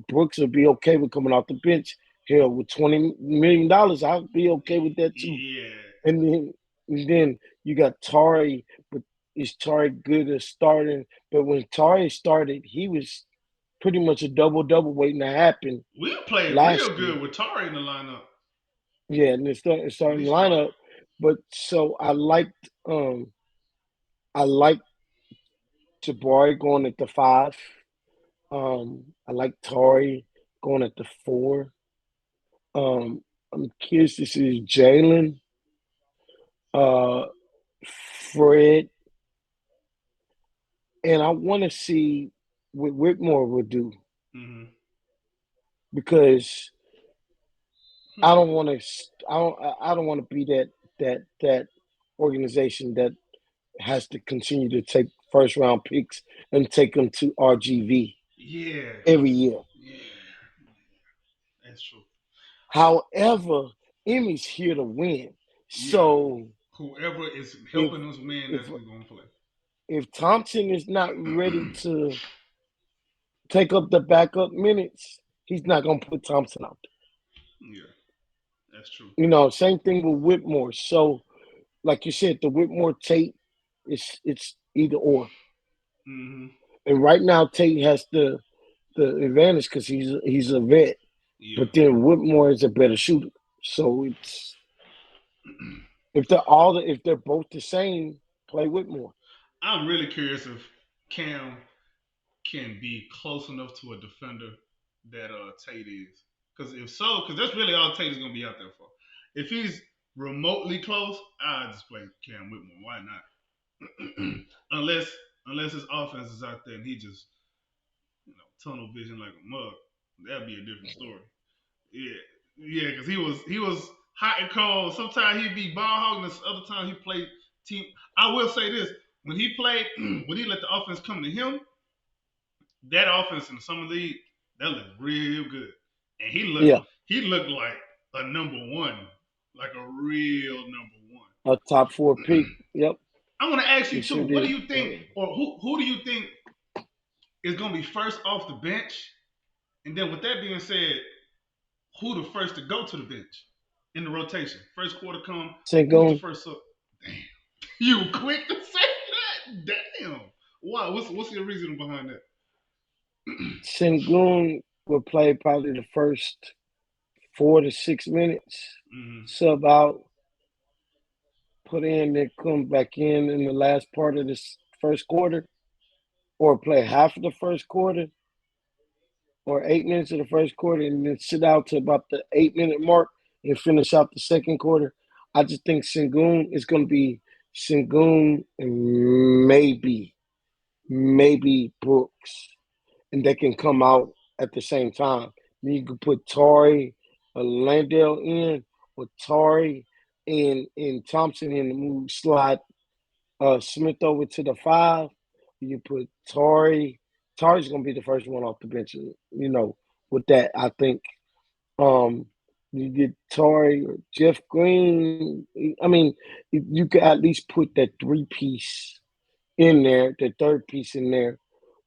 Brooks will be okay with coming off the bench. Hell, with $20 million, I'll be okay with that too. Yeah, And then you got Tari, but is Tari good at starting? But when Tari started, he was pretty much a double double waiting to happen we played last real year. good with Tari in the lineup Yeah, and it's when starting he started. lineup. But so I liked. Um, I like Jabari going at the five. I like Tori going at the four. I'm curious to see Jalen, uh, Fred, and I want to see what Whitmore will do Hmm. because I Hmm. don't want to. I don't want to be that organization that has to continue to take first round picks and take them to RGV Yeah. every year. Yeah. That's true. However, Emmy's here to win. Yeah. So Whoever is if helping us win, if that's who's gonna play. if Thompson is not ready to take up the backup minutes, he's not gonna put Thompson out Yeah, that's true. there. Same thing with Whitmore. So, like you said, the Whitmore Tate it's either or. Hmm. And right now Tate has the advantage because he's a vet, Yeah. but then Whitmore is a better shooter. So it's if they're both the same, play Whitmore. I'm really curious if Cam can be close enough to a defender that Tate is. Because if so, because that's really all Tate is gonna be out there for. If he's remotely close, I just play Cam Whitmore. Why not? unless unless his offense is out there and he just tunnel vision like a mug, that'd be a different story. Yeah, yeah, because he was hot and cold. Sometimes he'd be ball hogging. This other time he played team. I will say this: when he played, when he let the offense come to him, that offense in the summer league that looked real good, and he looked Yeah, he looked like a number one, like a real number one. a top four pick. Yep, I want to ask he you sure too. What do did. you think, or who do you think is going to be first off the bench? And then with that being said, who the first to go to the bench in the rotation? First quarter come, who's the Sengun first up? Damn, you quick to say that? Damn. Why? What's your reasoning behind that? Sengun will play probably the first 4 to 6 minutes. Hmm. Sub out, put in, then come back in the last part of this first quarter, or play half of the first quarter, or 8 minutes of the first quarter, and then sit out to about the 8 minute mark and finish out the second quarter. I just think Sengun is going to be Sengun and maybe Brooks, and they can come out at the same time. Then you can put Torrey or Landell in, or Torrey and Thompson in the move slide Smith over to the five. You put Torrey. Torrey's gonna be the first one off the bench. With that, I think you get Torrey or Jeff Green. I mean, you could at least put that three piece in there, the third piece in there,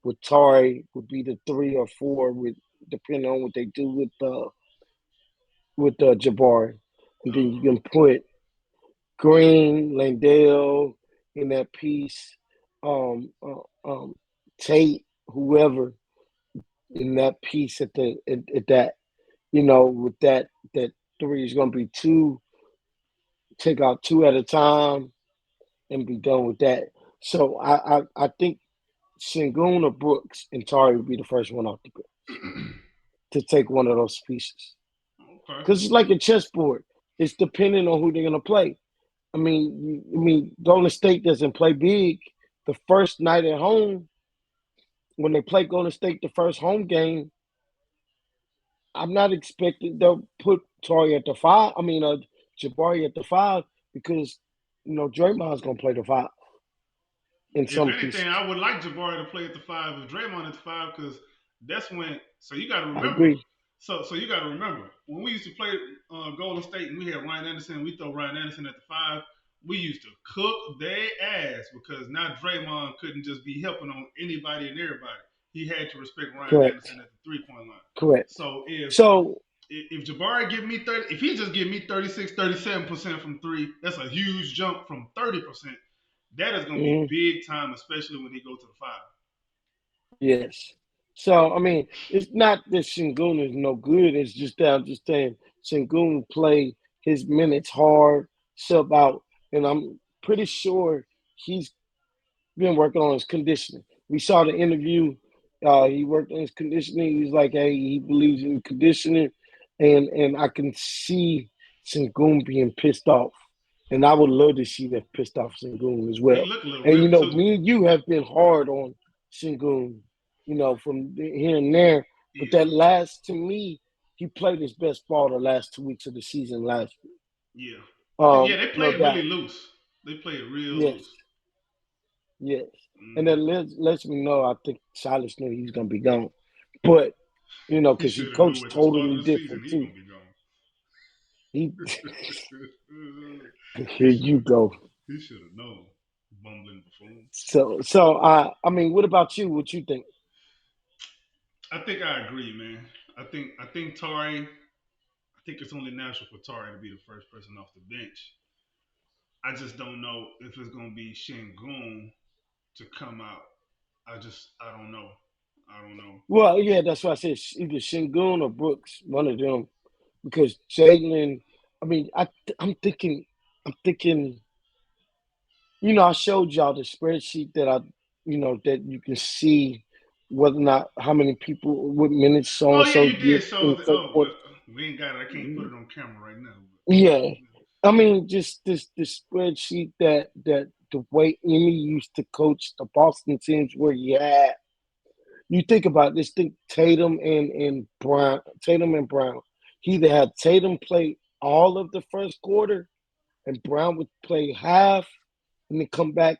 with Torrey would be the three or four, with depending on what they do with Jabari, and then you Oh, can put Green, Landell in that piece, um, Tate, whoever in that piece at that, with that three is going to be two, take out two at a time and be done with that. So I think Sengun or Brooks and Tari would be the first one off the bench to take one of those pieces. okay. Because it's like a chessboard. It's depending on who they're going to play. Golden State doesn't play big the first night at home. When they play Golden State the first home game, I'm not expecting they'll put Tori at the five. Jabari at the five, because Draymond's gonna play the five in If some anything, pieces. I would like Jabari to play at the five and Draymond at the five because that's when. So you got to I remember. agree. So you got to remember when we used to play Golden State and we had Ryan Anderson. We throw Ryan Anderson at the five. We used to cook their ass because now Draymond couldn't just be helping on anybody and everybody. He had to respect Ryan Correct. Anderson at the 3 point line. Correct. So So if Jabari give me 30, if he just give me 36, 37% from three, that's a huge jump from 30%. That is going to be mhm, big time, especially when he go to the five. yes. So it's not that Shingun is no good. It's just that I'm just saying Shingun play his minutes hard, sub out, and I'm pretty sure he's been working on his conditioning. We saw the interview. He worked on his conditioning. He's like, hey, he believes in conditioning, and I can see Sengun being pissed off, and I would love to see that pissed off Sengun as He well. looked a little And ripped too. me and you have been hard on Sengun, from here and there. But Yeah, that last, to me, he played his best ball the last 2 weeks of the season last week. yeah, yeah. Um, They no played really doubt. loose. They played real Yes, loose. yes. And Hmm. that lets me know I think Silas knew he's gonna be gone. But He because he should have knew coached at the start of totally the season different he too. gonna be gone. He he here should you have. go. He should have known. Bumbling buffoon. I mean, what about you? What you think? I think I agree, man. I think Tari. I think it's only natural for Tari to be the first person off the bench. I just don't know if it's gonna be Shingun to come out. I don't know. I don't know. Well, yeah, that's why I said either Shingun or Brooks, one of them, because Jalen. I mean, I'm thinking. I showed y'all the spreadsheet that you can see whether or not how many people, what minutes so Oh and yeah, so you did get show in us. the second Oh, quarter. we ain't got it. I can't put it on camera right now. Yeah, But I mean, just this spreadsheet that the way Emmy used to coach the Boston teams, where you think about this, think Tatum and Brown. He either had Tatum play all of the first quarter, and Brown would play half, and then come back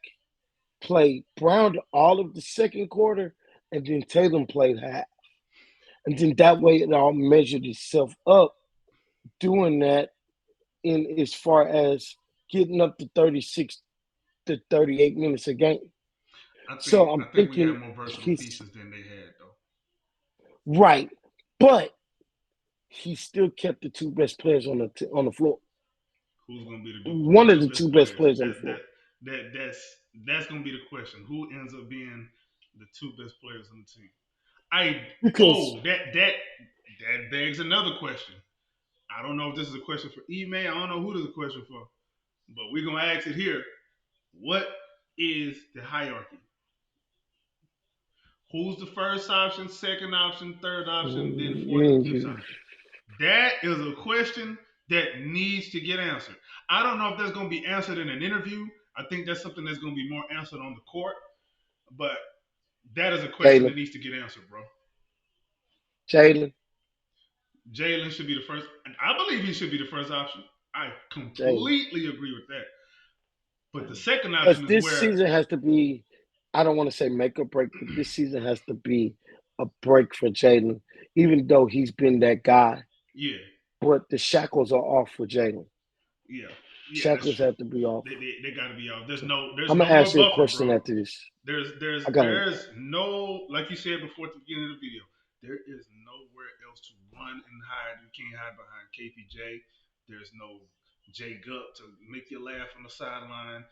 play Brown all of the second quarter, and then Tatum played half. And then that way it all measured itself up doing that in as far as getting up to 36 to 38 minutes a game. I think So I I'm think we had thinking more versatile he's pieces than they had though. right, but he still kept the two best players on the floor. Who's gonna be the One of two the best two best players? players on the That floor. that that that's gonna be the question. Who ends up being the two best players on the team? I Because oh that begs another question. I don't know if this is a question for Ime. I don't know who this is a question for, but we're gonna ask it here. What is the hierarchy? Who's the first option, second option, third option, then fourth and fifth mm, option? That is a question that needs to get answered. I don't know if that's going to be answered in an interview. I think that's something that's going to be more answered on the court. But that is a question that Jalen, needs to get answered, bro. Jalen, Jalen should be the first. And I believe he should be the first option. I Jalen. completely agree with that. But the second Because option is this where, season has to be, I don't want to say make or break, but this season has to be a break for Jalen, even though he's been that guy. yeah, But the shackles are off for Jalen. yeah, yeah, that's Shackles true. have to be off. They got to be out. There's So no there's I'm no gonna more ask you a buffer, question bro. after this. There's there's I got to. there's no like you said before at the beginning of the video. There is nowhere else to run and hide. You can't hide behind KPJ. There's no J Gup to make you laugh on the sideline.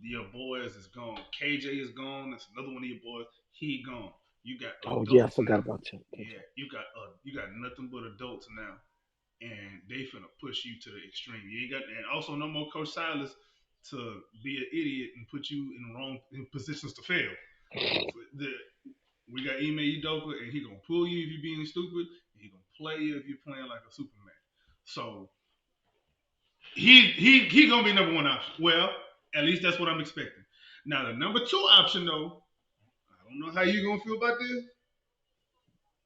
Your boys is gone. KJ is gone. That's another one of your boys. He gone. You got Oh yeah, I adults forgot now. about you. Yeah, you got nothing but adults now, and they finna push you to the extreme. You ain't got, and also no more Coach Silas to be an idiot and put you in wrong in positions to fail. The, we got Ime Udoka, and he gonna pull you if you're being stupid, and he gonna play you if you're playing like a Superman. So he gonna be number one option. Well, at least that's what I'm expecting. Now the number two option though, I don't know how you gonna feel about this,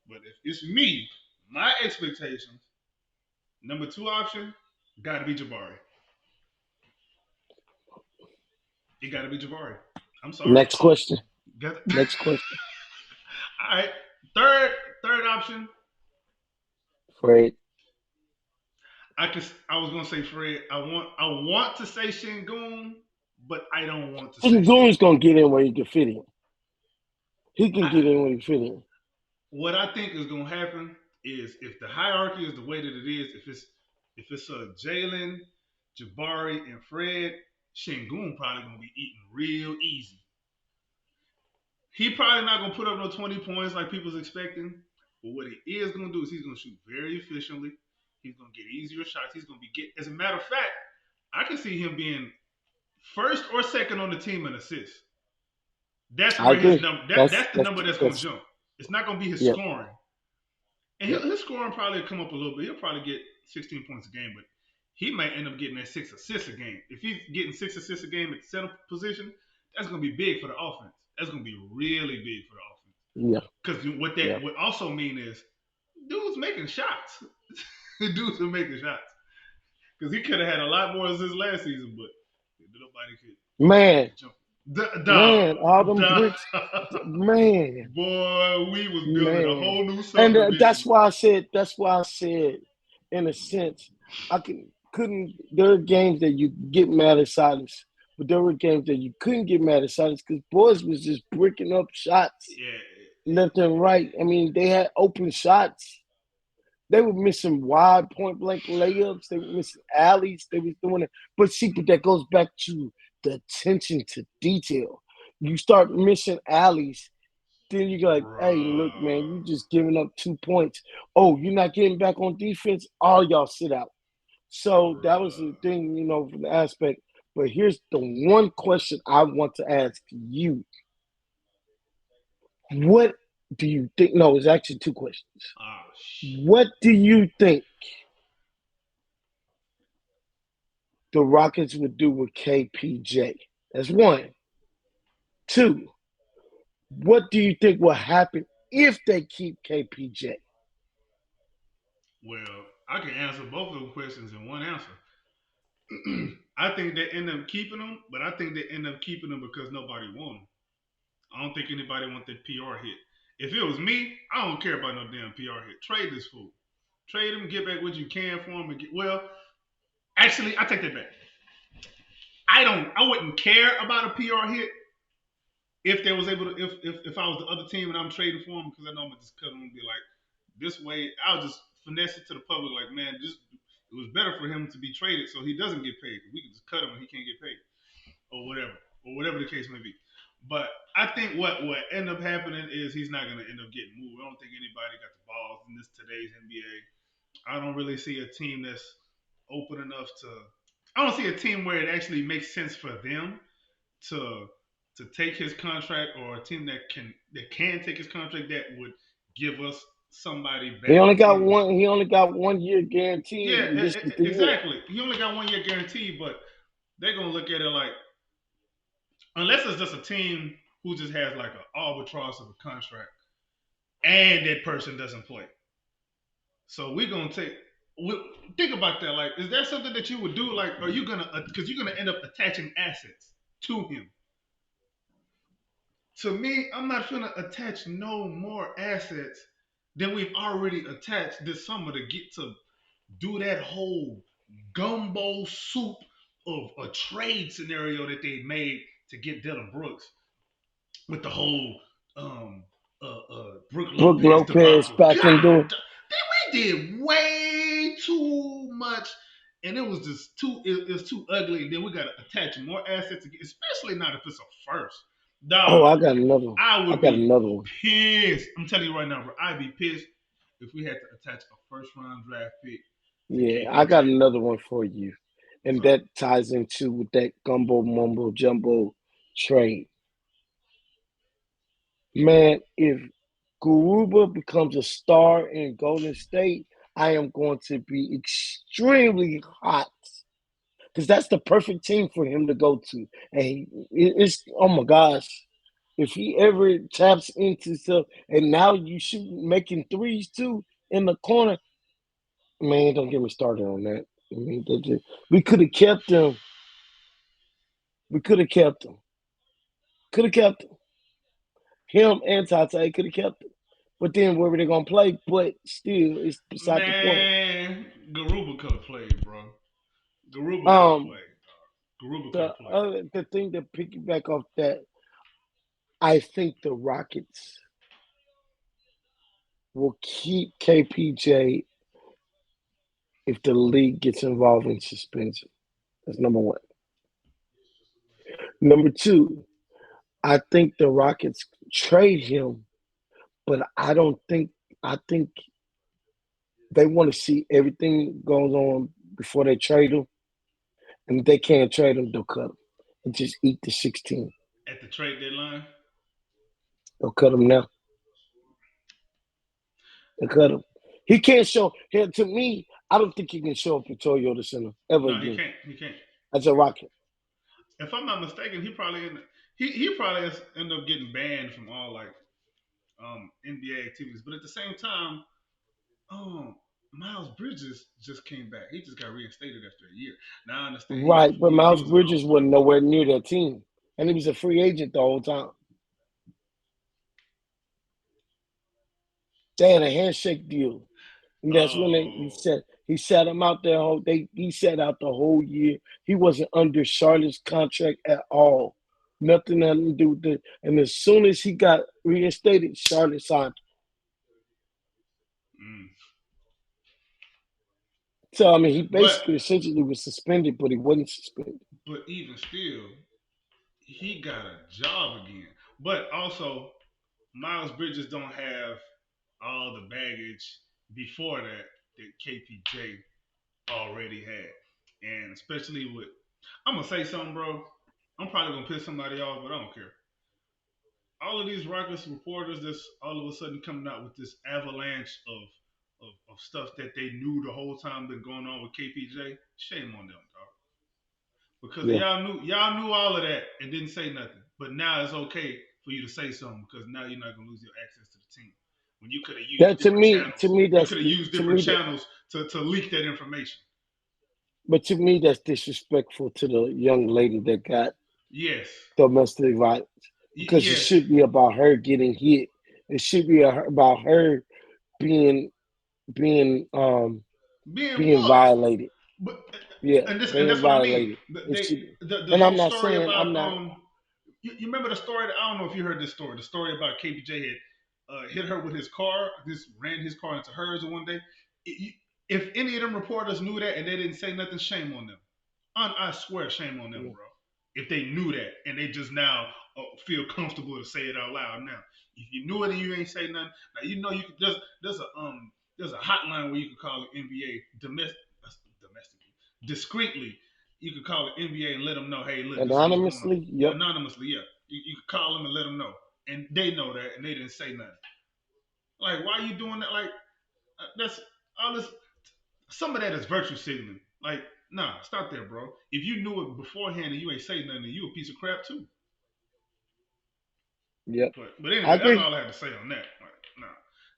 but if it's me, my expectations, number two option, gotta be Jabari. It gotta be Jabari. I'm sorry. Next question. Got Next question. All right. Third third option, Fred. I was gonna say Fred. I want to say Shingun, but I don't want to say Goon's Shingun. gonna get in where he can fit in. He can I, get in where he fit in. what I think is gonna happen is if the hierarchy is the way that it is, if it's a Jalen, Jabari, and Fred, Shingun probably gonna be eating real easy. He probably not gonna put up no 20 points like people's expecting. But what he is gonna do is he's gonna shoot very efficiently. He's gonna get easier shots. He's gonna be get. As a matter of fact, I can see him being first or second on the team in assists. That's I where his agree. number. That's That's the that's number that's going to that's jump. It's not going to be his yep, scoring, and yep. his scoring probably will come up a little bit. He'll probably get 16 points a game, but he might end up getting that 6 assists a game. If he's getting 6 assists a game at the center position, that's going to be big for the offense. That's going to be really big for the offense. Yeah, Because what yeah. that would also mean is dude's making shots. Dudes are making shots. Because he could have had a lot more assists last season, but nobody Man, could jump. man, all them Dog. bricks, man, Boy, we was building a man. whole new And subdivision. that's why I said, in a sense, I couldn't. There are games that you get mad at Silas, but there were games that you couldn't get mad at Silas because boys was just bricking up shots Yeah, left and right. I mean, they had open shots. They were missing wide point blank layups. They were missing alleys. They was doing it. But see, but that goes back to the attention to detail. You start missing alleys, then you go like, hey, look, man, bruh, you just giving up 2 points. Oh, you're not getting back on defense? All y'all sit out. So that was the bruh. thing, from the aspect. But here's the one question I want to ask you. What do you think? No, it's actually two questions. Oh What do you think the Rockets would do with KPJ? That's one. Two, what do you think will happen if they keep KPJ? well, I can answer both of those questions in one answer. I think they end up keeping him, but I think they end up keeping him because nobody want him. I don't think anybody want that PR hit. If it was me, I don't care about no damn PR hit. Trade this fool. Trade him, get back what you can for him, and get well. Actually, I take that back. I wouldn't care about a PR hit if they was able to if I was the other team and I'm trading for him because I know I'm gonna just cut him and be like this way. I'll just finesse it to the public like man, just it was better for him to be traded so he doesn't get paid. We can just cut him and he can't get paid or whatever the case may be. But I think what end up happening is he's not gonna end up getting moved. I don't think anybody got the balls in this today's NBA. I don't really see a team that's open enough to. I don't see a team where it actually makes sense for them to take his contract or a team that can take his contract that would give us somebody He only better got in one. He only got 1 year yeah guaranteed, and this is the year. exactly he only got 1 year guarantee but they're gonna look at it like unless it's just a team who just has like an albatross of a contract and that person doesn't play so we're gonna take think about that like is that something that you would do like are you gonna because you're gonna end up attaching assets to him to me, I'm not gonna attach no more assets than we've already attached this summer to get to do that whole gumbo soup of a trade scenario that they made to get Dylan Brooks with the whole Brooke Brooke Lopez Lopez debacle. back in God, door. we did way too much, and it was just too. It was too ugly. And then we got to attach more assets, especially not if it's a first. Oh, Dog, I got another one. I I would got be another one. pissed. I'm telling you right now, bro. I'd be pissed if we had to attach a first round draft pick to Yeah, I KPJ. got another one for you, and So that ties into with that gumbo mumbo jumbo trade. Man, if Garuba becomes a star in Golden State, I am going to be extremely hot because that's the perfect team for him to go to. And it's oh my gosh, if he ever taps into stuff, and now you shoot making threes too in the corner, man, don't get me started on that. I mean, we could have kept him. We could have kept him. Could have kept him and Tate could have kept him. But then where were they gonna play? But still, it's beside the point. man, Garuba could have played, bro. Garuba could have Um, played. Garuba could have played. the thing to piggyback off that, I think the Rockets will keep KPJ if the league gets involved in suspension. That's number one. Number two, I think the Rockets trade him, but I think they want to see everything goes on before they trade him. And if they can't trade him, they'll cut him. and just eat the 16. at the trade deadline. They'll cut him now. They'll cut him. He can't show. Here, to me, I don't think he can show up for Toyota Center ever No, he again can't. He can't. as a Rocket. If I'm not mistaken, he probably end up getting banned from all like NBA activities. But at the same time, um, Miles Bridges just came back. He just got reinstated after a year. Now I understand Right, but he Miles was an All Bridges Star. wasn't nowhere near that team, and he was a free agent the whole time. They had a handshake deal, and that's when he Oh, said he sat him out there. He sat out the whole year. He wasn't under Charlotte's contract at all. Nothing had to do with it. And as soon as he got reinstated, Charlotte signed. mm. So I mean, he but basically essentially was suspended, but he wasn't suspended. even still, he got a job again. But also, Miles Bridges don't have all the baggage before that KPJ already had, and especially with I'm gonna say something, bro. I'm probably gonna piss somebody off, but I don't care. All of these Rockets reporters that's all of a sudden coming out with this avalanche of stuff that they knew the whole time been going on with KPJ. Shame on them, dog. Because Yeah, y'all knew all of that and didn't say nothing. But now it's okay for you to say something because now you're not gonna lose your access to the team. When you could have used that different to channels, me, you could have used to different me that, channels to leak that information. but to me that's disrespectful to the young lady that got Yes. domestic violence because it Yes. should be about her getting hit. It should be about her being being Being being whooped. violated. But Yeah, and being that's what I mean. violated. It They should be. the And I'm whole not story saying I'm about not. you remember the story that I don't know if you heard this story. The story about KBJ had hit her with his car, just ran his car into hers one day. If any of them reporters knew that and they didn't say nothing, shame on them. I swear, shame on them, Yeah, bro. If they knew that and they just now feel comfortable to say it out loud now. If you knew it and you ain't say nothing, now you know you could just there's a hotline where you can call the NBA domestically, discreetly. You could call the NBA and let them know, hey, look, this is what's going on. anonymously. Yeah, Yep. anonymously, yeah. You could call them and let them know, and they know that, and they didn't say nothing. Like, why are you doing that? Like, that's all this some of that is virtue signaling. Like, nah, stop there, bro. If you knew it beforehand and you ain't say nothing, you a piece of crap too. Yep. But I anyway, that's agree. all I had to say on that. Like, nah,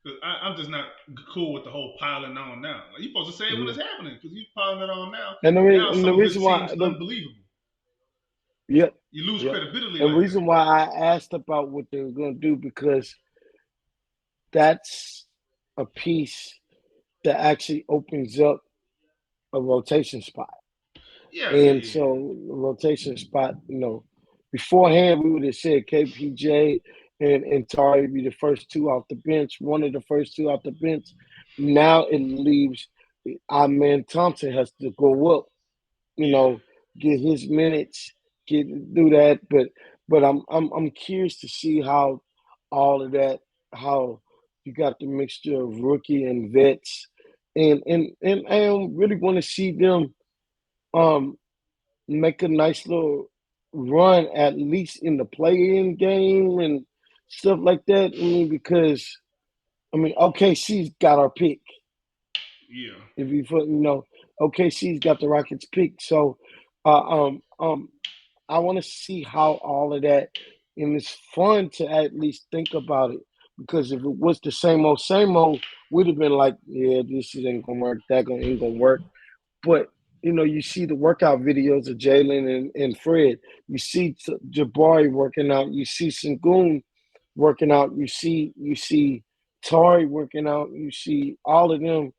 because I'm just not cool with the whole piling on now. Like, you supposed to say it when Yeah. it's happening because you piling it on now. And Now and the some of it reason seems why unbelievable. yep, You lose yep. credibility And the like that. reason why I asked about what they were going to do because that's a piece that actually opens up a rotation spot. Yeah, yeah, And yeah, yeah. so rotation spot, beforehand we would have said KPJ and Tari be the first two off the bench, one of the first two off the bench. Now it leaves our man Thompson has to go up, you Yeah. know, get his minutes, get do that. But I'm curious to see how all of that, how you got the mixture of rookie and vets, and I really want to see them um make a nice little run at least in the play-in game and stuff like that. I mean, because OKC's got our pick. Yeah. If OKC's got the Rockets pick. So, uh, um, um, I want to see how all of that, and it's fun to at least think about it. Because if it was the same old, we'd have been like, yeah, this ain't gonna work, ain't gonna work. But you see the workout videos of Jalen and Fred. You see Jabari working out. You see Sengun working out. You see Tari working out. You see all of them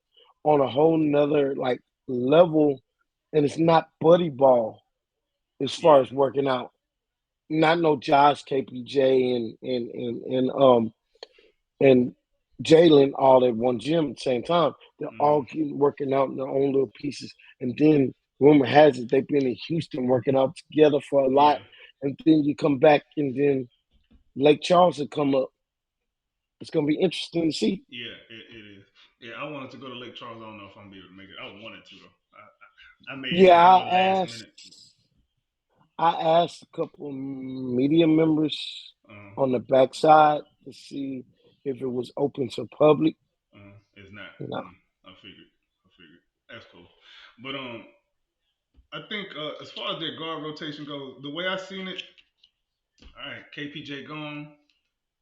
on a whole nother like level, and it's not buddy ball as far Yeah. as working out. Not no Josh, KPJ, and Jalen all at one gym at the same time. They're all Mm-hmm. getting working out in their own little pieces. And then rumor has it they've been in Houston working out together for a lot. Yeah. And then you come back and then Lake Charles will come up. It's gonna be interesting to see. Yeah. It is. Yeah. I wanted to go to Lake Charles. I don't know if I'm gonna be able to make it. I wanted to though. I made Yeah, like a little I last asked minute. I asked a couple of media members Uh, on the backside to see if it was open to public. it's not. No, I figured. I figured. That's cool. But I think as far as their guard rotation goes, the way I seen it, all right, KPJ gone.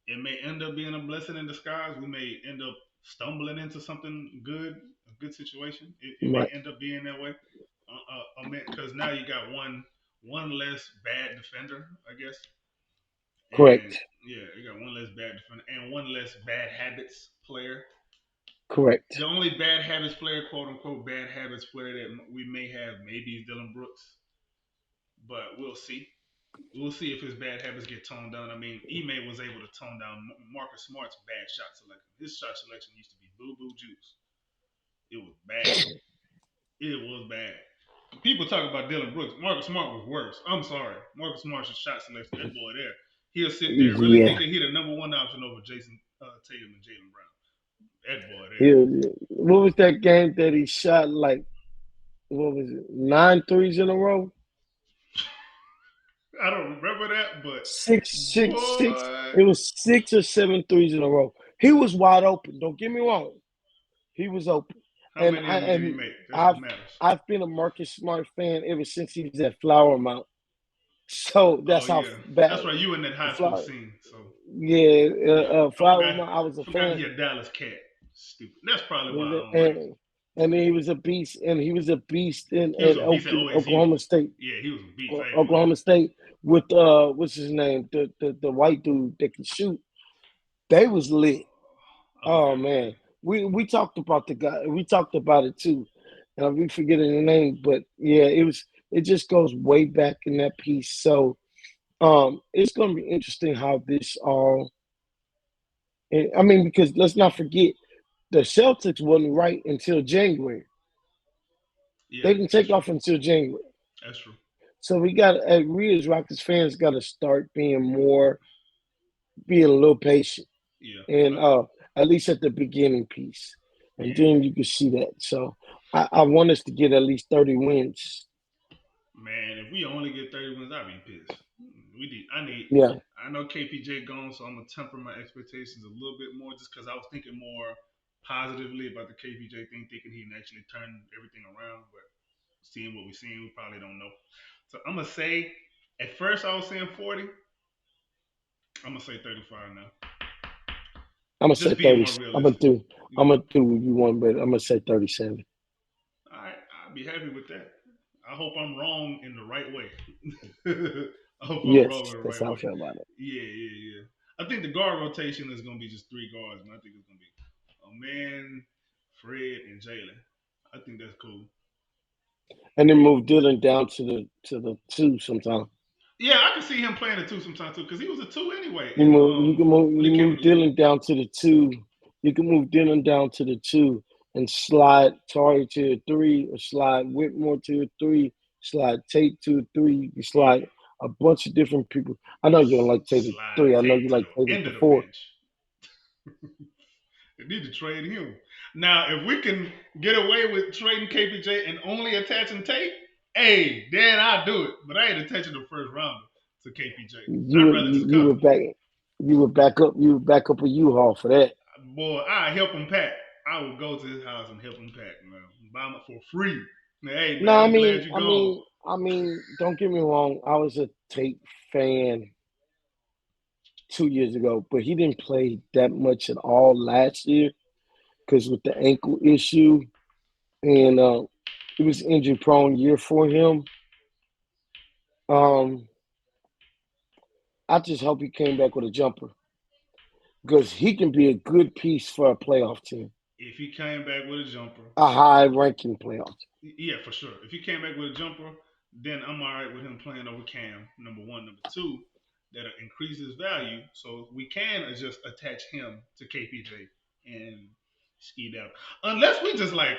It may end up being a blessing in disguise. We may end up stumbling into something good, a good situation. It may right, end up being that way. Because now you got one less bad defender, I guess, and correct, yeah, you got one less bad defender and one less bad habits player. correct. The only bad habits player, quote unquote, bad habits player that we may have maybe is Dylan Brooks, but we'll see. We'll see if his bad habits get toned down. I mean, Ime was able to tone down Marcus Smart's bad shot selection. His shot selection used to be boo boo juice. It was bad. It was bad. People talk about Dylan Brooks. Marcus Smart was worse. I'm sorry. Marcus Smart's shot selection, that boy there, he'll sit there really Yeah, thinking he the number one option over Jason Tatum and Jalen Brown. That boy there. what was that game that he shot like? What was it? Nine threes in a row. I don't remember that, but Six, six, six. boy, It was 6 or 7 threes in a row. He was wide open. Don't get me wrong. He was open, how and many I of them did he and make? That's what I've matters. I've been a Marcus Smart fan ever since he was at Flower Mount. So Oh that's how yeah, bad. that's right. You in that high school Flower, scene, so yeah, yeah. I Flower forgot. Mount. I was a Forgot he fan, a Dallas cat. Stupid. That's probably why I don't like him. and and he was a beast, and he was a beast He was in a beast at OSU. Oklahoma State. Yeah, he was a beast. I ain't gonna lie. Oklahoma State with what's his name, the white dude that can shoot. They was lit. I Oh forgot. man, we talked about the guy. We talked about it too, and we forgetting the name, but yeah, it was. It just goes way back in that piece. So it's going to be interesting how this all. I mean, because let's not forget the Celtics wasn't right until January. Yeah, They didn't that's take true. off until January. That's true. So we got we as Rockets fans got to start being a little patient, Yeah, and at least at the beginning piece, and yeah. then you can see that. So I want us to get at least 30 wins. Man, if we only get 30 wins, I'd be pissed. We need. I need. Yeah, I know KPJ gone, so I'm gonna temper my expectations a little bit more, just because I was thinking more positively about the KPJ thing, thinking he can actually turn everything around. But seeing what we're seeing, we probably don't know. So I'm gonna say, at first I was saying 40. I'm gonna say 35 now. I'm gonna say Just being 30. more I'm gonna realistic. do. I'm Yeah. gonna do what you want, but I'm gonna say 37. All right, I'll be happy with that. I hope I'm wrong in the right way. I hope I'm Yes, wrong in the that's right how I way. feel about it. Yeah, yeah, yeah. I think the guard rotation is gonna be just three guards, man. I think it's gonna be a man, Fred, and Jalen. I think that's cool. And then move Dylan down to the two sometime. Yeah, I can see him playing the two sometimes too, because he was a two anyway. You And move when you he came in move the league, Dylan down to the two. You can move Dylan down to the two and slide Tari to a three, or slide Whitmore to a three, slide Tate to a three. You can yeah, slide a bunch of different people. I know you don't like Tate at slide three. I know Tate you to like Tate the at end the of the four. bench. They need to trade him. Now, if we can get away with trading KPJ and only attaching Tate, hey, then I'll do it. But I ain't attaching the first rounder to KPJ. I'd rather just You cut were him. back you would back up a U-Haul for that. Boy, I help him pack. I would go to his house and help him pack, man. Buy him for free. Now, hey, No, man, I'm glad you're gone. don't get me wrong. I was a Tate fan 2 years ago, but he didn't play that much at all last year because with the ankle issue, and it was injury prone year for him. Um, I just hope he came back with a jumper because he can be a good piece for a playoff team, If he came back with a jumper, a high ranking playoff team. yeah, for sure. If he came back with a jumper, then I'm all right with him playing over Cam. Number one, number two, that'll increase his value, so we can just attach him to KPJ and ski down. Unless we just like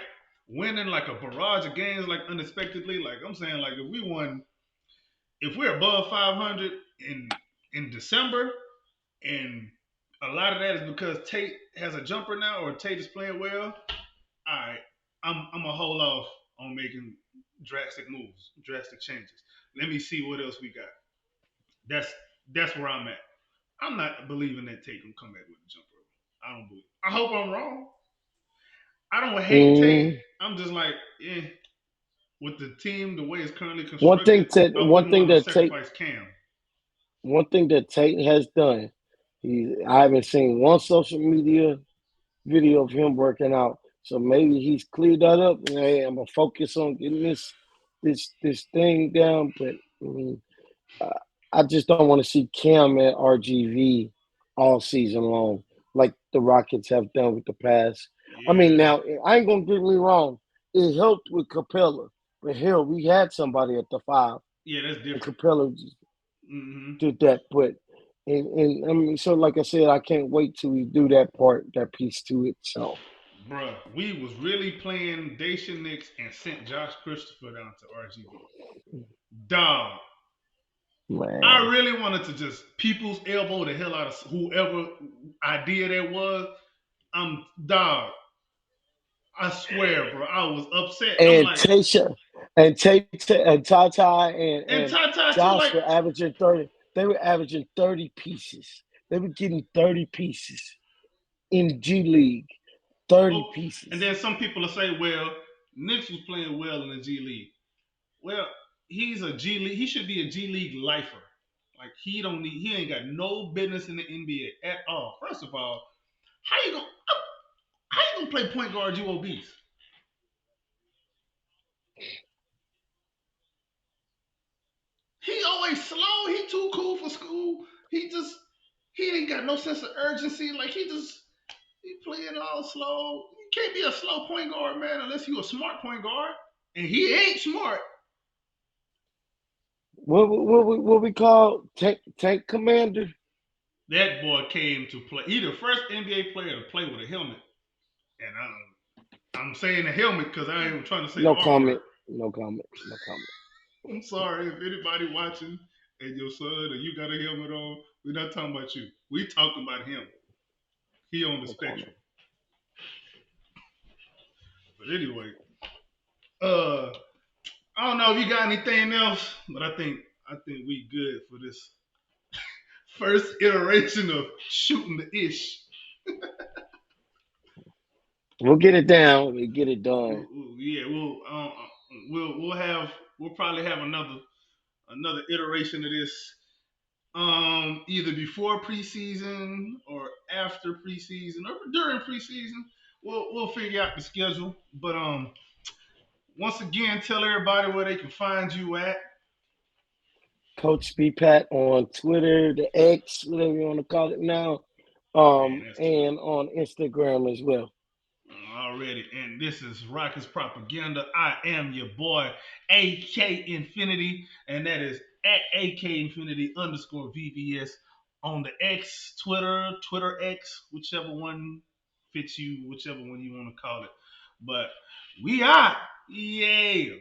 winning like a barrage of games, like unexpectedly. Like I'm saying, like if we won, if we're above 500 in December, and a lot of that is because Tate has a jumper now, or Tate is playing well. All right, I'm gonna hold off on making. drastic moves, drastic changes. Let me see what else we got. That's that's where I'm at. I'm not believing that Tate can come back with a jumper. I don't believe. I hope I'm wrong. I don't hate Tate. Mm, I'm just like, eh, with the team the way it's currently one constructed, thing that I one wouldn't thing want to that Tate sacrifice Cam. one thing that Tate has done. I haven't seen one social media video of him working out. So maybe he's cleared that up. And, hey, I'm gonna focus on getting this thing down. But uh, I just don't want to see Cam at RGV all season long, like the Rockets have done with the past. I mean, Yeah, now I ain't gonna get me wrong. It helped with Capella, but hell, we had somebody at the five, yeah, that's and different. Capella Hmm. did that. But and I mean, so like I said, I can't wait till we do that piece to it. So Bruh, we was really playing Dacia Nix and sent Josh Christopher down to RGV. Dog, I man, really wanted to just people's elbow the hell out of whoever idea that was. Dog. I swear, bro, I was upset. I'm and like, Tasha and Tata and and Tata too, Josh like, were averaging 30. They were averaging 30 pieces. They were getting 30 pieces in G League. 30 oh, and pieces. then some people will say, well, Knicks was playing well in the G League. Well, he's a G League. He should be a G League lifer. Like he ain't got no business in the NBA at all. First of all, how you gonna how you gonna play point guard? You obese. He always slow. He too cool for school. He ain't got no sense of urgency. Like he playing all slow. You can't be a slow point guard, man, unless you a smart point guard. And he ain't smart. What we call tank commander? That boy came to play. He the first NBA player to play with a helmet. And I'm saying the helmet because I ain't trying to say the No R word. comment. No comment. No comment. I'm sorry if anybody watching and your son or you got a helmet on. We're not talking about you. We talking about him. He on the No comment. spectrum. But anyway, uh, I don't know if you got anything else, but I think we good for this first iteration of shooting the ish. We'll get it down. We get it done. Yeah, we'll probably have another iteration of this either before preseason or after preseason or during preseason. We'll figure out the schedule. But once again, tell everybody where they can find you at. Coach B Pat on Twitter, the X, whatever you want to call it now, Man, that's Twitter and on Instagram as well. already. And this is Rockets Propaganda. I am your boy, AK Infinity, and that is at AK Infinity underscore VBS on the X, Twitter X, whichever one fits you, whichever one you want to call it. But we are. Yeah.